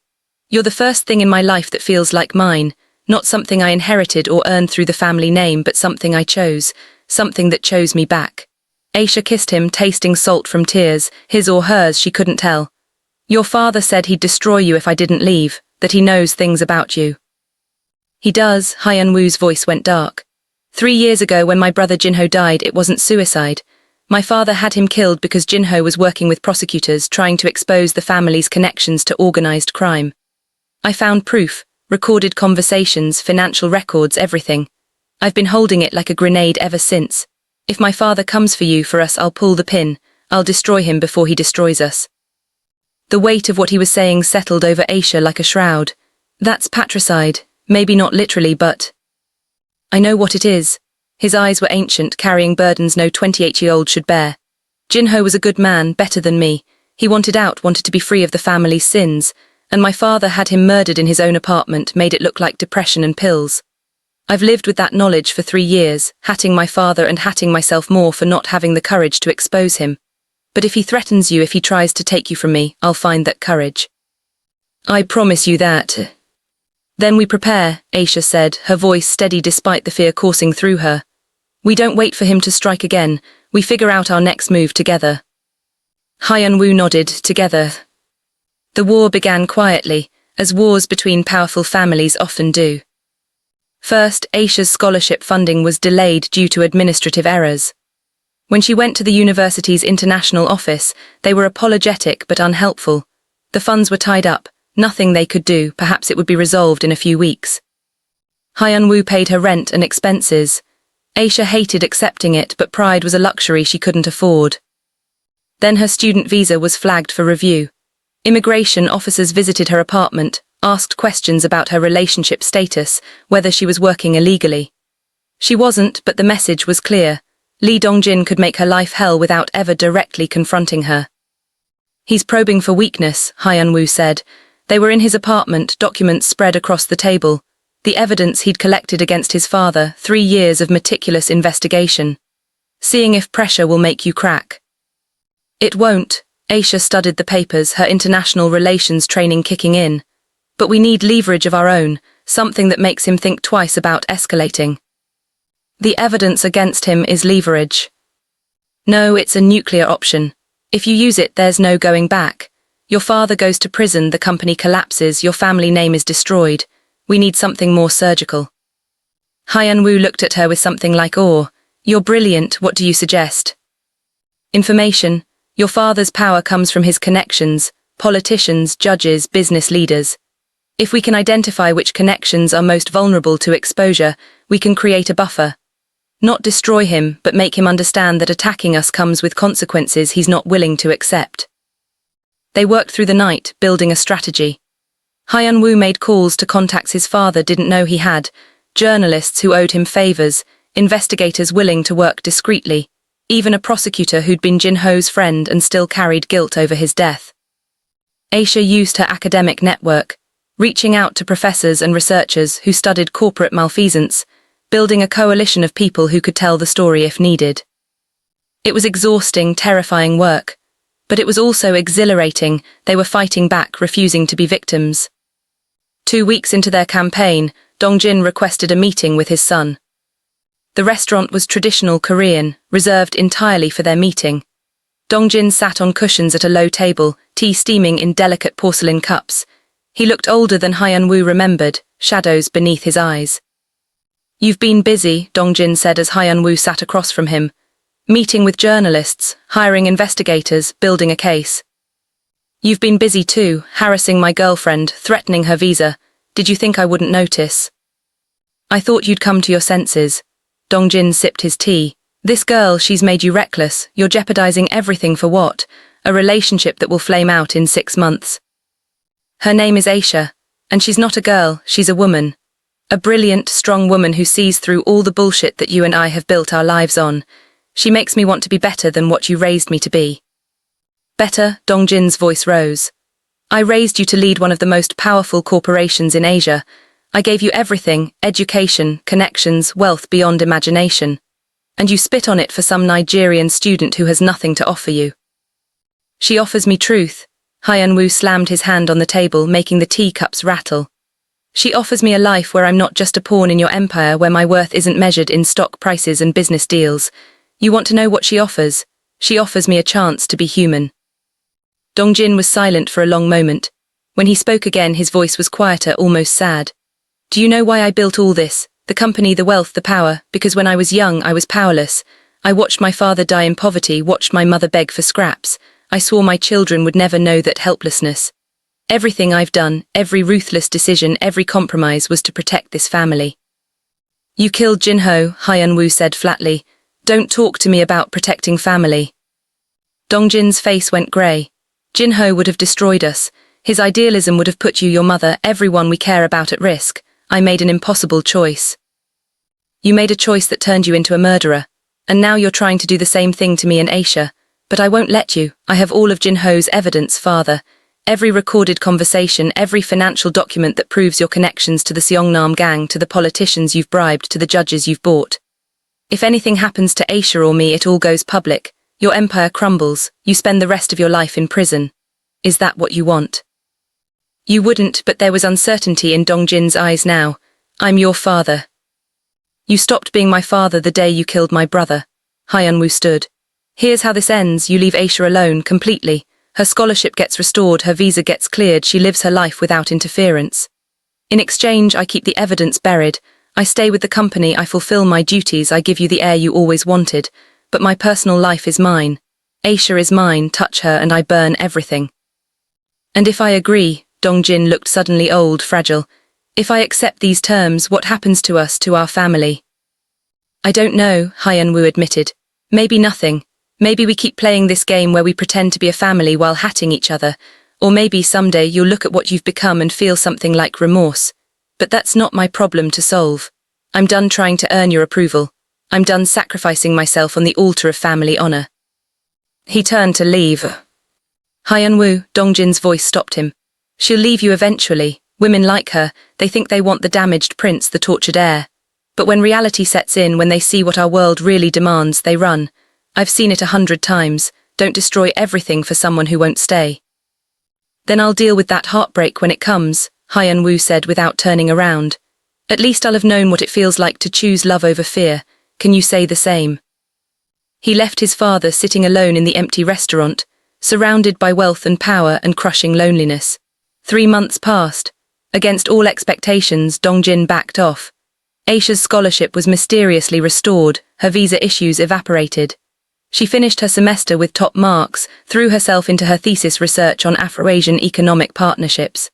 You're the first thing in my life that feels like mine, not something I inherited or earned through the family name, but something I chose, something that chose me back. Aisha kissed him, tasting salt from tears, his or hers, she couldn't tell. Your father said he'd destroy you if I didn't leave, that he knows things about you. He does. Hyun-Woo's voice went dark. 3 years ago when my brother Jinho died, it wasn't suicide. My father had him killed because Jinho was working with prosecutors trying to expose the family's connections to organized crime. I found proof, recorded conversations, financial records, everything. I've been holding it like a grenade ever since. If my father comes for us, I'll pull the pin. I'll destroy him before he destroys us. The weight of what he was saying settled over Aisha like a shroud. That's patricide, maybe not literally, but... I know what it is. His eyes were ancient, carrying burdens no 28-year-old should bear. Jinho was a good man, better than me. He wanted out, wanted to be free of the family's sins, and my father had him murdered in his own apartment, made it look like depression and pills. I've lived with that knowledge for 3 years, hatting my father and hatting myself more for not having the courage to expose him. But if he threatens you, if he tries to take you from me, I'll find that courage. I promise you that. Then we prepare, Aisha said, her voice steady despite the fear coursing through her. We don't wait for him to strike again, we figure out our next move together. Hyun-Woo nodded, together. The war began quietly, as wars between powerful families often do. First, Aisha's scholarship funding was delayed due to administrative errors. When she went to the university's international office, they were apologetic but unhelpful. The funds were tied up, nothing they could do, perhaps it would be resolved in a few weeks. Hyun-Woo paid her rent and expenses. Aisha hated accepting it, but pride was a luxury she couldn't afford. Then her student visa was flagged for review. Immigration officers visited her apartment, asked questions about her relationship status, whether she was working illegally. She wasn't, but the message was clear. Lee Dong-jin could make her life hell without ever directly confronting her. He's probing for weakness, Hyun-Woo said. They were in his apartment, documents spread across the table. The evidence he'd collected against his father, 3 years of meticulous investigation. Seeing if pressure will make you crack. It won't. Aisha studied the papers, her international relations training kicking in. But we need leverage of our own, something that makes him think twice about escalating. The evidence against him is leverage. No, it's a nuclear option. If you use it, there's no going back. Your father goes to prison, the company collapses, your family name is destroyed. We need something more surgical. Hyun-Woo looked at her with something like awe. You're brilliant, what do you suggest? Information. Your father's power comes from his connections, politicians, judges, business leaders. If we can identify which connections are most vulnerable to exposure, we can create a buffer. Not destroy him, but make him understand that attacking us comes with consequences he's not willing to accept. They worked through the night, building a strategy. Hyun-Woo made calls to contacts his father didn't know he had, journalists who owed him favors, investigators willing to work discreetly. even a prosecutor who'd been Jin-ho's friend and still carried guilt over his death. Aisha used her academic network, reaching out to professors and researchers who studied corporate malfeasance, building a coalition of people who could tell the story if needed. It was exhausting, terrifying work, but it was also exhilarating. They were fighting back, refusing to be victims. 2 weeks into their campaign, Dongjin requested a meeting with his son. The restaurant was traditional Korean, reserved entirely for their meeting. Dongjin sat on cushions at a low table, tea steaming in delicate porcelain cups. He looked older than Hyun-Woo remembered, shadows beneath his eyes. "You've been busy," Dongjin said as Hyun-Woo sat across from him. "Meeting with journalists, hiring investigators, building a case." "You've been busy too, harassing my girlfriend, threatening her visa. Did you think I wouldn't notice?" "I thought you'd come to your senses." Dongjin sipped his tea. "This girl, she's made you reckless. You're jeopardizing everything for what? A relationship that will flame out in 6 months. Her name is Aisha, and she's not a girl, she's a woman. A brilliant, strong woman who sees through all the bullshit that you and I have built our lives on. She makes me want to be better than what you raised me to be." "Better?" Dongjin's voice rose. "I raised you to lead one of the most powerful corporations in Asia. I gave you everything, education, connections, wealth beyond imagination. And you spit on it for some Nigerian student who has nothing to offer you." "She offers me truth." Hyun-Woo slammed his hand on the table, making the teacups rattle. "She offers me a life where I'm not just a pawn in your empire, where my worth isn't measured in stock prices and business deals. You want to know what she offers? She offers me a chance to be human." Dongjin was silent for a long moment. When he spoke again, his voice was quieter, almost sad. "Do you know why I built all this? The company, the wealth, the power? Because when I was young, I was powerless. I watched my father die in poverty, watched my mother beg for scraps. I swore my children would never know that helplessness. Everything I've done, every ruthless decision, every compromise was to protect this family." "You killed Jin-ho," Hyun-Woo said flatly. "Don't talk to me about protecting family." Dongjin's face went grey. "Jin-ho would have destroyed us. His idealism would have put you, your mother, everyone we care about at risk. I made an impossible choice." "You made a choice that turned you into a murderer. And now you're trying to do the same thing to me and Aisha. But I won't let you. I have all of Jin-ho's evidence, father. Every recorded conversation, every financial document that proves your connections to the Seongnam gang, to the politicians you've bribed, to the judges you've bought. If anything happens to Aisha or me, it all goes public. Your empire crumbles. You spend the rest of your life in prison. Is that what you want?" "You wouldn't," but there was uncertainty in Dongjin's eyes now. "I'm your father." "You stopped being my father the day you killed my brother." Hyun-Woo stood. "Here's how this ends. You leave Aisha alone, completely. Her scholarship gets restored, her visa gets cleared, she lives her life without interference. In exchange, I keep the evidence buried. I stay with the company, I fulfill my duties, I give you the heir you always wanted. But my personal life is mine. Aisha is mine, touch her and I burn everything." "And if I agree," Dongjin looked suddenly old, fragile. "If I accept these terms, what happens to us, to our family?" "I don't know," Hyun-Woo admitted. "Maybe nothing. Maybe we keep playing this game where we pretend to be a family while hatting each other. Or maybe someday you'll look at what you've become and feel something like remorse. But that's not my problem to solve. I'm done trying to earn your approval. I'm done sacrificing myself on the altar of family honor." He turned to leave. "Hyun-Woo," Dongjin's voice stopped him. "She'll leave you eventually. Women like her, they think they want the damaged prince, the tortured heir. But when reality sets in, when they see what our world really demands, they run. I've seen it 100 times. Don't destroy everything for someone who won't stay." "Then I'll deal with that heartbreak when it comes," Hyun-Woo said without turning around. "At least I'll have known what it feels like to choose love over fear. Can you say the same?" He left his father sitting alone in the empty restaurant, surrounded by wealth and power and crushing loneliness. 3 months passed. Against all expectations, Dongjin backed off. Aisha's scholarship was mysteriously restored, her visa issues evaporated. She finished her semester with top marks, threw herself into her thesis research on Afro-Asian economic partnerships.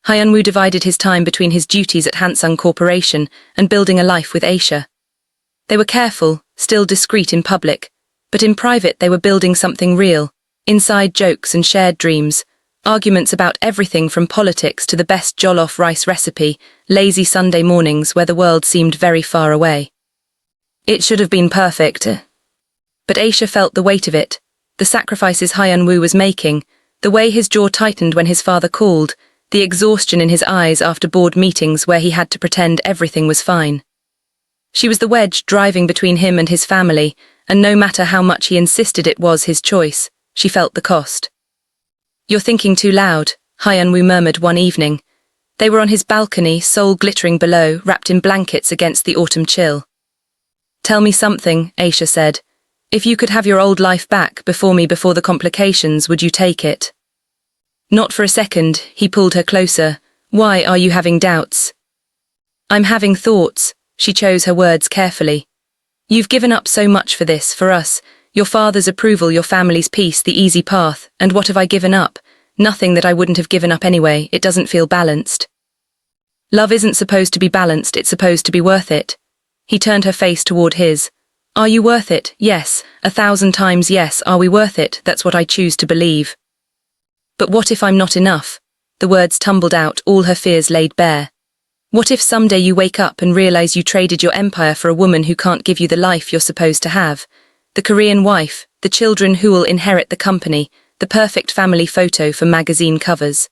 Hyun-Woo divided his time between his duties at Hansung Corporation and building a life with Aisha. They were careful, still discreet in public, but in private they were building something real, inside jokes and shared dreams, arguments about everything from politics to the best jollof rice recipe, lazy Sunday mornings where the world seemed very far away. "It should have been perfect." but Aisha felt the weight of it, the sacrifices Hyun-Woo was making, the way his jaw tightened when his father called, the exhaustion in his eyes after board meetings where he had to pretend everything was fine. She was the wedge driving between him and his family, and no matter how much he insisted it was his choice, she felt the cost. "You're thinking too loud," Hyun-Woo murmured one evening. They were on his balcony, Seoul glittering below, wrapped in blankets against the autumn chill. "Tell me something," Aisha said. "If you could have your old life back before the complications, would you take it?" "Not for a second," he pulled her closer. "Why are you having doubts?" "I'm having thoughts," she chose her words carefully. "You've given up so much for this, for us, your father's approval, your family's peace, the easy path, and what have I given up? Nothing that I wouldn't have given up anyway. It doesn't feel balanced." "Love isn't supposed to be balanced, it's supposed to be worth it." He turned her face toward his. "Are you worth it? Yes, 1,000 times yes. Are we worth it? That's what I choose to believe." "But what if I'm not enough?" The words tumbled out, all her fears laid bare. "What if someday you wake up and realize you traded your empire for a woman who can't give you the life you're supposed to have? The Korean wife, the children who will inherit the company, the perfect family photo for magazine covers.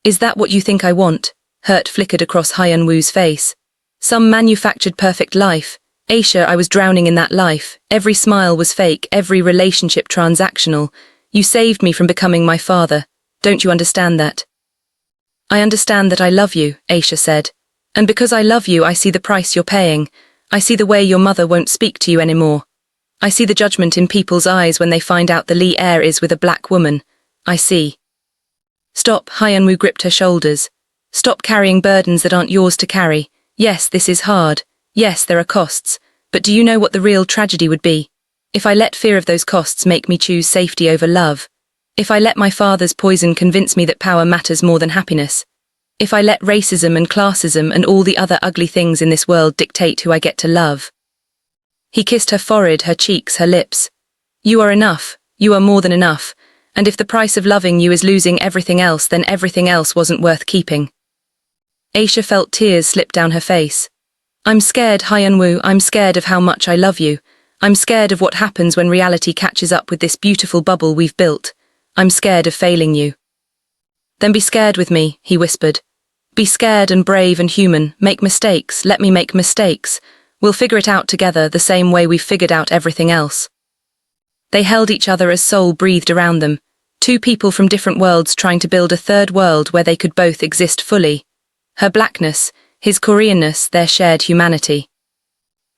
Is that what you think I want?" Hurt flickered across Hyun-Woo's face. "Some manufactured perfect life. Aisha, I was drowning in that life. Every smile was fake, every relationship transactional. You saved me from becoming my father. Don't you understand that?" "I understand that I love you," Aisha said. "And because I love you, I see the price you're paying. I see the way your mother won't speak to you anymore. I see the judgment in people's eyes when they find out the Lee heir is with a black woman. I see." "Stop," Hyun-Woo gripped her shoulders. "Stop carrying burdens that aren't yours to carry. Yes, this is hard. Yes, there are costs. But do you know what the real tragedy would be? If I let fear of those costs make me choose safety over love. If I let my father's poison convince me that power matters more than happiness. If I let racism and classism and all the other ugly things in this world dictate who I get to love." He kissed her forehead, her cheeks, her lips. "You are enough. You are more than enough. And if the price of loving you is losing everything else, then everything else wasn't worth keeping." Aisha felt tears slip down her face. "I'm scared, Hyun-Woo, I'm scared of how much I love you. I'm scared of what happens when reality catches up with this beautiful bubble we've built. I'm scared of failing you." "Then be scared with me," he whispered. "Be scared and brave and human. Make mistakes, let me make mistakes. We'll figure it out together the same way we've figured out everything else." They held each other as Seoul breathed around them, two people from different worlds trying to build a third world where they could both exist fully. Her blackness, his Koreanness, their shared humanity.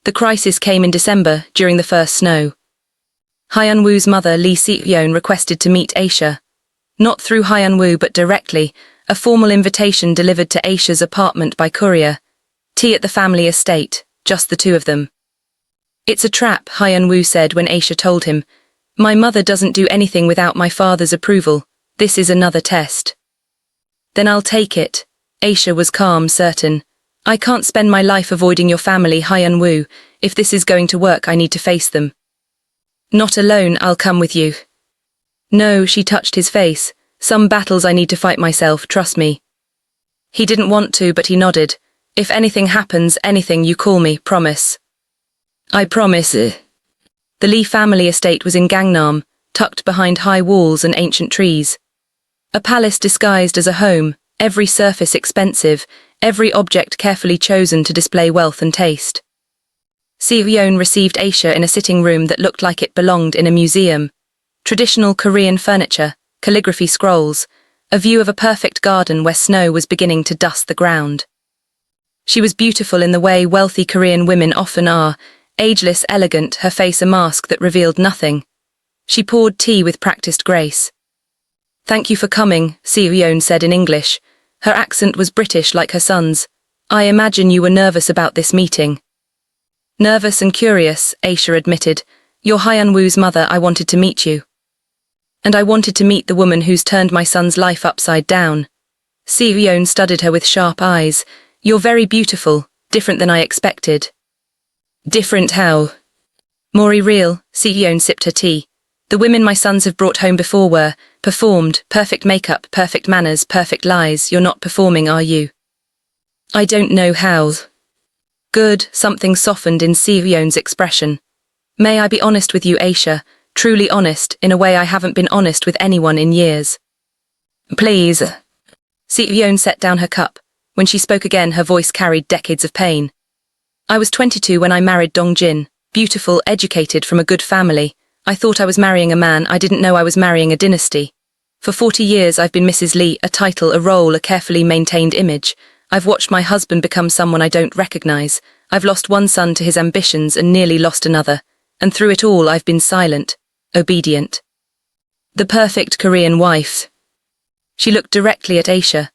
The crisis came in December, during the first snow. Hyun-Woo's mother, Lee Hyun, requested to meet Aisha. Not through Hyun-Woo but directly, a formal invitation delivered to Aisha's apartment by courier. Tea at the family estate, just the two of them. "It's a trap," Hyun-Woo said when Aisha told him. "My mother doesn't do anything without my father's approval. This is another test." "Then I'll take it." Aisha was calm, certain. "I can't spend my life avoiding your family, Hyun-Woo. If this is going to work, I need to face them." "Not alone, I'll come with you." "No," she touched his face. "Some battles I need to fight myself, trust me." He didn't want to, but he nodded. "If anything happens, anything, you call me, promise." "I promise." The Lee family estate was in Gangnam, tucked behind high walls and ancient trees. A palace disguised as a home, every surface expensive, every object carefully chosen to display wealth and taste. Seoul received Aisha in a sitting room that looked like it belonged in a museum. Traditional Korean furniture, calligraphy scrolls, a view of a perfect garden where snow was beginning to dust the ground. She was beautiful in the way wealthy Korean women often are, ageless, elegant, her face a mask that revealed nothing. She poured tea with practiced grace. "Thank you for coming," Seoul said in English. Her accent was British like her son's. "I imagine you were nervous about this meeting." "Nervous and curious," Aisha admitted. "You're Hyun-Woo's mother, I wanted to meet you. And I wanted to meet the woman who's turned my son's life upside down." Seoul studied her with sharp eyes. "You're very beautiful, different than I expected." "Different how?" "More real," Seoul sipped her tea. "The women my sons have brought home before were, performed, perfect makeup, perfect manners, perfect lies. You're not performing, are you?" "I don't know how." "Good," something softened in Seoul's expression. May I be honest with you, Aisha, truly honest, in a way I haven't been honest with anyone in years. Please. Seoyeon set down her cup. When she spoke again, her voice carried decades of pain. I was 22 when I married Dongjin, beautiful, educated, from a good family. I thought I was marrying a man, I didn't know I was marrying a dynasty. For 40 years I've been Mrs. Lee, a title, a role, a carefully maintained image. I've watched my husband become someone I don't recognize. I've lost one son to his ambitions and nearly lost another. And through it all I've been silent, obedient. The perfect Korean wife. She looked directly at Aisha.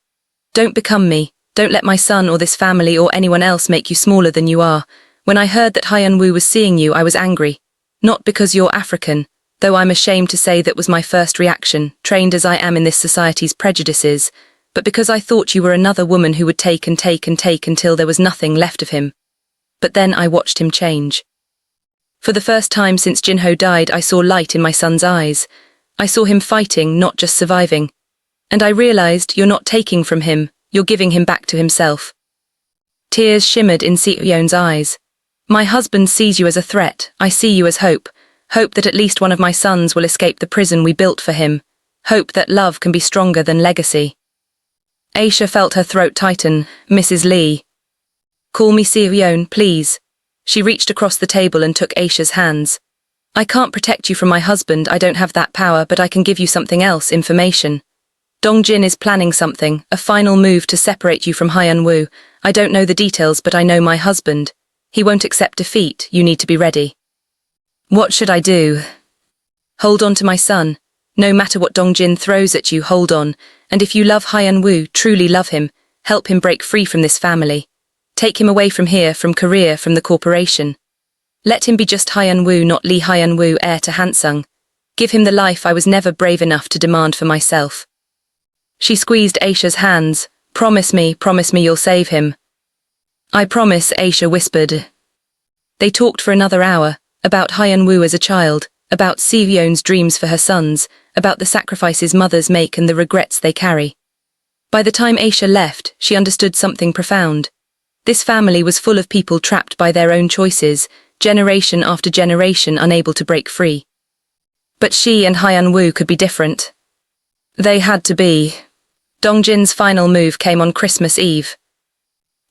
Don't become me. Don't let my son or this family or anyone else make you smaller than you are. When I heard that Hyun-Woo was seeing you, I was angry. Not because you're African, though I'm ashamed to say that was my first reaction, trained as I am in this society's prejudices, but because I thought you were another woman who would take and take and take until there was nothing left of him. But then I watched him change. For the first time since Jinho died, I saw light in my son's eyes. I saw him fighting, not just surviving. And I realized you're not taking from him, you're giving him back to himself. Tears shimmered in Seoyeon's eyes. My husband sees you as a threat, I see you as hope. Hope that at least one of my sons will escape the prison we built for him. Hope that love can be stronger than legacy. Aisha felt her throat tighten. Mrs. Lee. Call me Seoyeon, please. She reached across the table and took Aisha's hands. I can't protect you from my husband, I don't have that power, but I can give you something else, information. Dongjin is planning something, a final move to separate you from Hyun-Woo. I don't know the details, but I know my husband. He won't accept defeat, you need to be ready. What should I do? Hold on to my son. No matter what Dongjin throws at you, hold on. And if you love Hyun-Woo, truly love him, help him break free from this family. Take him away from here, from Korea, from the corporation. Let him be just Hyun-Woo, not Lee Hyun-Woo, heir to Hansung. Give him the life I was never brave enough to demand for myself. She squeezed Aisha's hands. Promise me you'll save him. I promise, Aisha whispered. They talked for another hour, about Hyun-Woo as a child, about Seoyeon's dreams for her sons, about the sacrifices mothers make and the regrets they carry. By the time Aisha left, she understood something profound. This family was full of people trapped by their own choices, generation after generation unable to break free. But she and Hyun-Woo could be different. They had to be. Dongjin's final move came on Christmas Eve.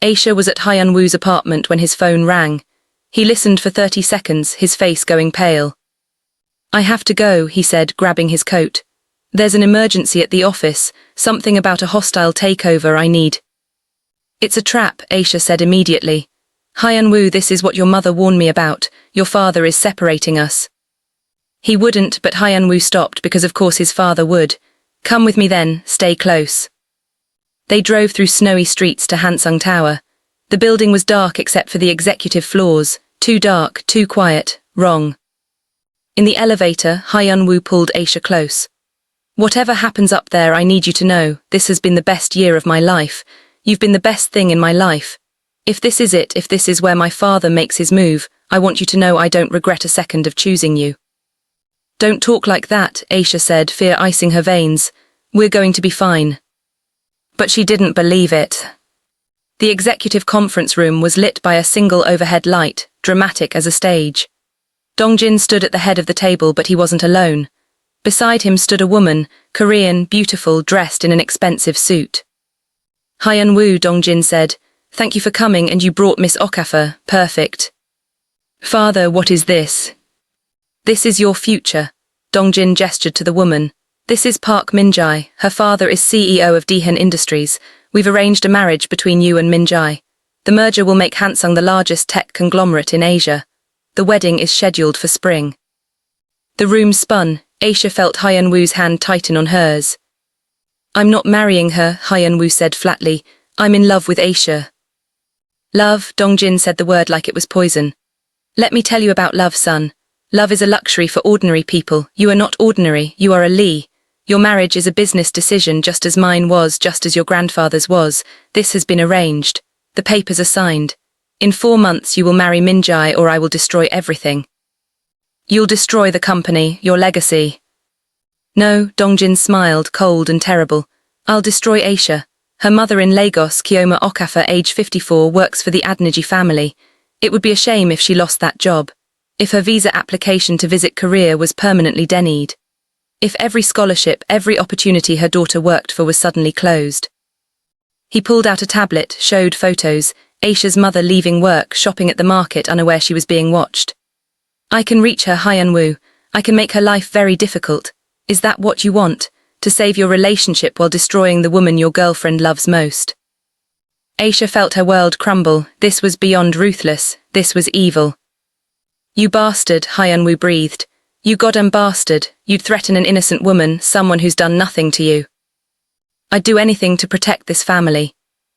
Aisha was at Hyun-Woo's apartment when his phone rang. He listened for 30 seconds, his face going pale. I have to go, he said, grabbing his coat. There's an emergency at the office, something about a hostile takeover I need. It's a trap, Aisha said immediately. Hyun-Woo, this is what your mother warned me about. Your father is separating us. He wouldn't, but Hyun-Woo stopped because of course his father would. Come with me then, stay close. They drove through snowy streets to Hansung Tower. The building was dark except for the executive floors. Too dark, too quiet, wrong. In the elevator, Hyun-Woo pulled Aisha close. Whatever happens up there, I need you to know, this has been the best year of my life. You've been the best thing in my life. If this is it, if this is where my father makes his move, I want you to know I don't regret a second of choosing you. Don't talk like that, Aisha said, fear icing her veins. We're going to be fine. But she didn't believe it. The executive conference room was lit by a single overhead light, dramatic as a stage. Dongjin stood at the head of the table, but he wasn't alone. Beside him stood a woman, Korean, beautiful, dressed in an expensive suit. Hyun-Woo, Dongjin said, thank you for coming, and you brought Miss Okafor, perfect. Father, what is this? This is your future. Dongjin gestured to the woman. This is Park Min-jae, her father is CEO of Daehan Industries. We've arranged a marriage between you and Min-jae. The merger will make Hansung the largest tech conglomerate in Asia. The wedding is scheduled for spring. The room spun. Aisha felt Hyun-Woo's hand tighten on hers. I'm not marrying her, Hyun-Woo said flatly. I'm in love with Aisha. Love, Dongjin said the word like it was poison. Let me tell you about love, son. Love is a luxury for ordinary people. You are not ordinary, you are a Lee. Your marriage is a business decision, just as mine was, just as your grandfather's was. This has been arranged. The papers are signed. In 4 months you will marry Min-jae or I will destroy everything. You'll destroy the company, your legacy. No, Dongjin smiled, cold and terrible. I'll destroy Aisha. Her mother in Lagos, Kioma Okafor, age 54, works for the Adniji family. It would be a shame if she lost that job. If her visa application to visit Korea was permanently denied. If every scholarship, every opportunity her daughter worked for was suddenly closed. He pulled out a tablet, showed photos, Aisha's mother leaving work, shopping at the market, unaware she was being watched. I can reach her, Hyun-Woo. I can make her life very difficult. Is that what you want? To save your relationship while destroying the woman your girlfriend loves most? Aisha felt her world crumble. This was beyond ruthless. This was evil. You bastard, Hyun-Woo breathed. You goddamn bastard. You'd threaten an innocent woman, someone who's done nothing to you. I'd do anything to protect this family.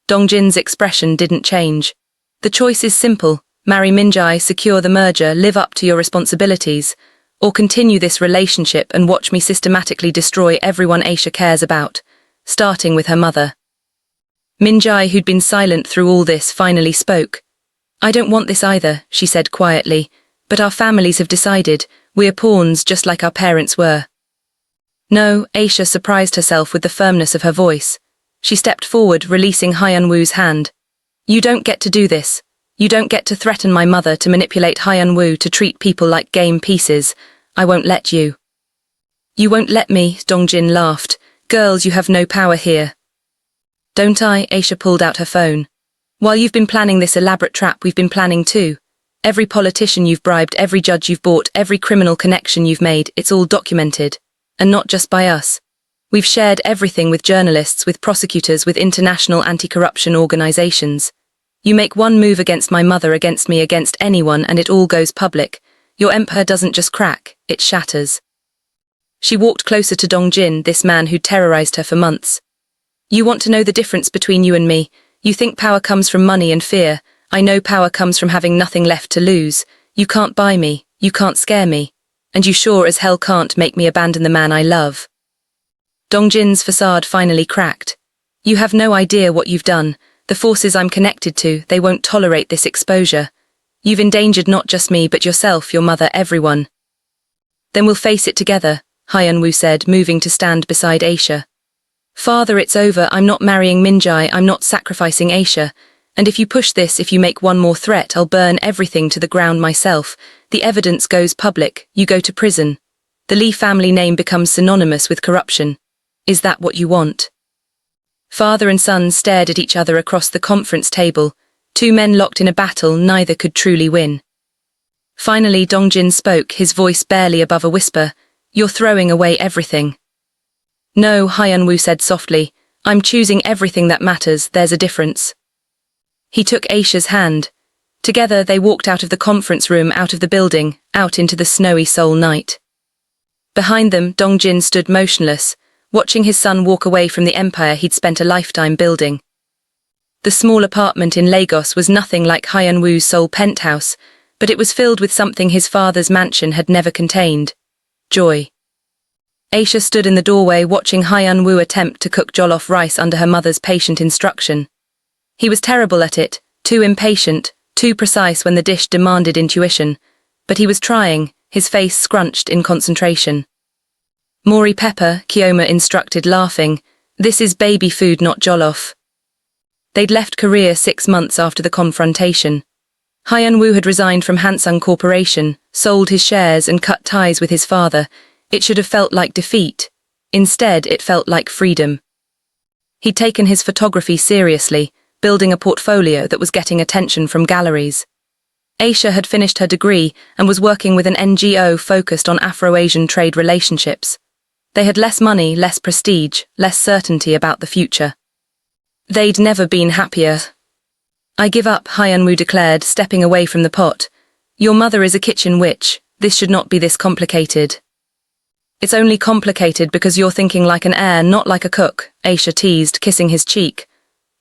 Dongjin's expression didn't change. The choice is simple. Marry Min-jae, secure the merger, live up to your responsibilities, or continue this relationship and watch me systematically destroy everyone Aisha cares about, starting with her mother. Min-jae, who'd been silent through all this, finally spoke. I don't want this either, she said quietly, but our families have decided. We're pawns just like our parents were. No, Aisha surprised herself with the firmness of her voice. She stepped forward, releasing Hyun-Woo's hand. You don't get to do this. You don't get to threaten my mother, to manipulate Hyun-Woo, to treat people like game pieces. I won't let you. You won't let me, Dongjin laughed. Girls, you have no power here. Don't I? Aisha pulled out her phone. While you've been planning this elaborate trap, we've been planning too. Every politician you've bribed, every judge you've bought, every criminal connection you've made, it's all documented. And not just by us. We've shared everything with journalists, with prosecutors, with international anti-corruption organizations. You make one move against my mother, against me, against anyone, and it all goes public. Your empire doesn't just crack, it shatters. She walked closer to Dongjin, this man who'd terrorized her for months. You want to know the difference between you and me? You think power comes from money and fear. I know power comes from having nothing left to lose. You can't buy me, you can't scare me. And you sure as hell can't make me abandon the man I love. Dongjin's facade finally cracked. You have no idea what you've done. The forces I'm connected to, they won't tolerate this exposure. You've endangered not just me but yourself, your mother, everyone. Then we'll face it together, Hyun-Woo said, moving to stand beside Aisha. Father, it's over. I'm not marrying Min-jae, I'm not sacrificing Aisha. And if you push this, if you make one more threat, I'll burn everything to the ground myself. The evidence goes public, you go to prison. The Lee family name becomes synonymous with corruption. Is that what you want? Father and son stared at each other across the conference table. Two men locked in a battle, neither could truly win. Finally, Dongjin spoke, his voice barely above a whisper. You're throwing away everything. No, Hyun-Woo said softly. I'm choosing everything that matters, there's a difference. He took Aisha's hand. Together they walked out of the conference room, out of the building, out into the snowy Seoul night. Behind them, Dongjin stood motionless, watching his son walk away from the empire he'd spent a lifetime building. The small apartment in Lagos was nothing like Hyun-Woo's Seoul penthouse, but it was filled with something his father's mansion had never contained. Joy. Aisha stood in the doorway watching Hyun-Woo attempt to cook jollof rice under her mother's patient instruction. He was terrible at it, too impatient, too precise when the dish demanded intuition, but he was trying, his face scrunched in concentration. Mori pepper, Kioma instructed, laughing. This is baby food, not jollof. They'd left Korea 6 months after the confrontation. Hyun-Woo had resigned from Hansung Corporation, sold his shares and cut ties with his father. It should have felt like defeat. Instead, it felt like freedom. He'd taken his photography seriously, building a portfolio that was getting attention from galleries. Aisha had finished her degree and was working with an NGO focused on Afro-Asian trade relationships. They had less money, less prestige, less certainty about the future. They'd never been happier. I give up, Hyun-Woo declared, stepping away from the pot. Your mother is a kitchen witch. This should not be this complicated. It's only complicated because you're thinking like an heir, not like a cook, Aisha teased, kissing his cheek.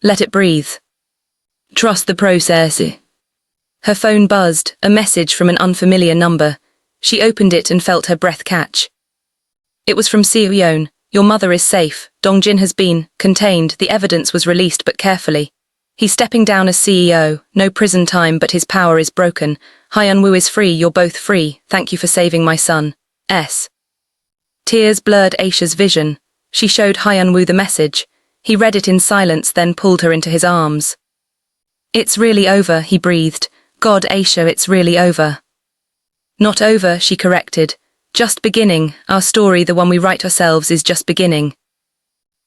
Let it breathe. Trust the process. Her phone buzzed, a message from an unfamiliar number. She opened it and felt her breath catch. It was from Seoul. Your mother is safe. Dongjin has been contained. The evidence was released but carefully. He's stepping down as CEO. No prison time, but his power is broken. Hyun-Woo is free. You're both free. Thank you for saving my son. S. Tears blurred Aisha's vision. She showed Hyun-Woo the message. He read it in silence, then pulled her into his arms. It's really over, he breathed. God, Aisha, it's really over. Not over, she corrected. Just beginning. Our story, the one we write ourselves, is just beginning.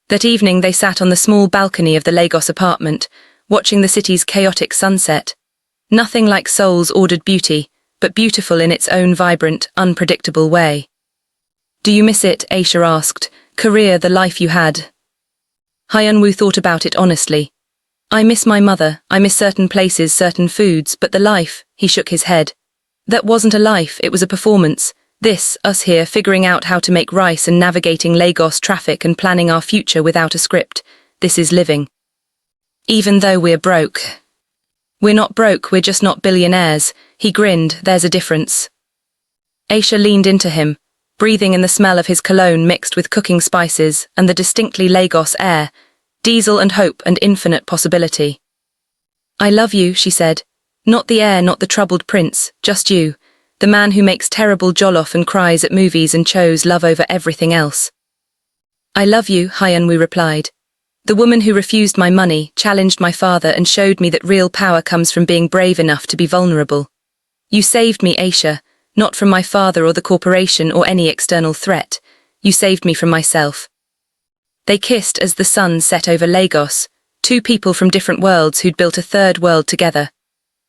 That evening they sat on the small balcony of the Lagos apartment, watching the city's chaotic sunset. Nothing like Seoul's ordered beauty, but beautiful in its own vibrant, unpredictable way. Do you miss it? Aisha asked. Career, the life you had. Hyun-Woo thought about it honestly. I miss my mother, I miss certain places, certain foods, but the life, he shook his head. That wasn't a life, it was a performance. This, us here, figuring out how to make rice and navigating Lagos traffic and planning our future without a script. This is living. Even though we're broke. We're not broke, we're just not billionaires. He grinned, there's a difference. Aisha leaned into him, breathing in the smell of his cologne mixed with cooking spices and the distinctly Lagos air, diesel and hope and infinite possibility. I love you, she said. Not the air, not the troubled prince, just you. The man who makes terrible jollof and cries at movies and chose love over everything else. I love you, Hyun-Woo replied. The woman who refused my money, challenged my father and showed me that real power comes from being brave enough to be vulnerable. You saved me, Aisha, not from my father or the corporation or any external threat. You saved me from myself. They kissed as the sun set over Lagos, two people from different worlds who'd built a third world together.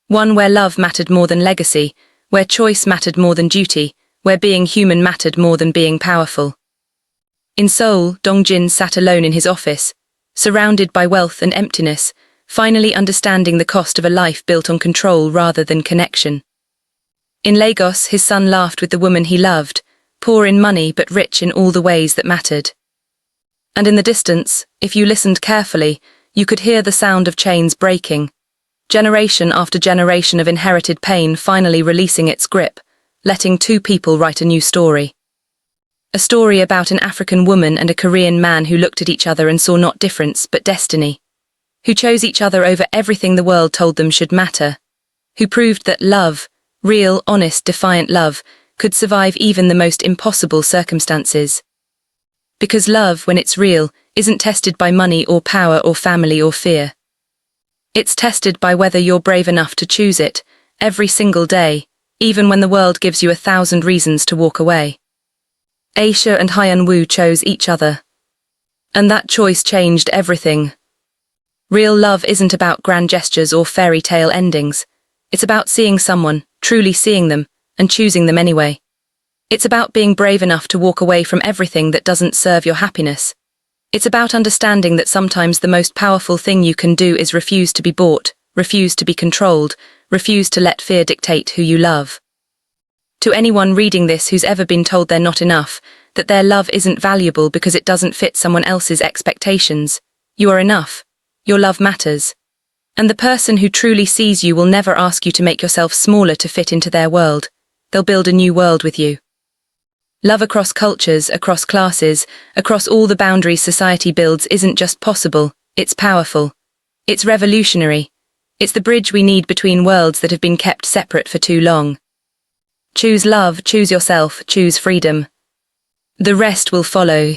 One where love mattered more than legacy, where choice mattered more than duty, where being human mattered more than being powerful. In Seoul, Dongjin sat alone in his office, surrounded by wealth and emptiness, finally understanding the cost of a life built on control rather than connection. In Lagos, his son laughed with the woman he loved, poor in money but rich in all the ways that mattered. And in the distance, if you listened carefully, you could hear the sound of chains breaking, generation after generation of inherited pain finally releasing its grip, letting two people write a new story. A story about an African woman and a Korean man who looked at each other and saw not difference but destiny, who chose each other over everything the world told them should matter, who proved that love, real, honest, defiant love, could survive even the most impossible circumstances. Because love, when it's real, isn't tested by money or power or family or fear. It's tested by whether you're brave enough to choose it, every single day, even when the world gives you 1,000 reasons to walk away. Aisha and Hyun-Woo chose each other. And that choice changed everything. Real love isn't about grand gestures or fairy tale endings. It's about seeing someone, truly seeing them, and choosing them anyway. It's about being brave enough to walk away from everything that doesn't serve your happiness. It's about understanding that sometimes the most powerful thing you can do is refuse to be bought, refuse to be controlled, refuse to let fear dictate who you love. To anyone reading this who's ever been told they're not enough, that their love isn't valuable because it doesn't fit someone else's expectations, you are enough. Your love matters. And the person who truly sees you will never ask you to make yourself smaller to fit into their world. They'll build a new world with you. Love across cultures, across classes, across all the boundaries society builds isn't just possible, it's powerful. It's revolutionary. It's the bridge we need between worlds that have been kept separate for too long. Choose love, choose yourself, choose freedom. The rest will follow.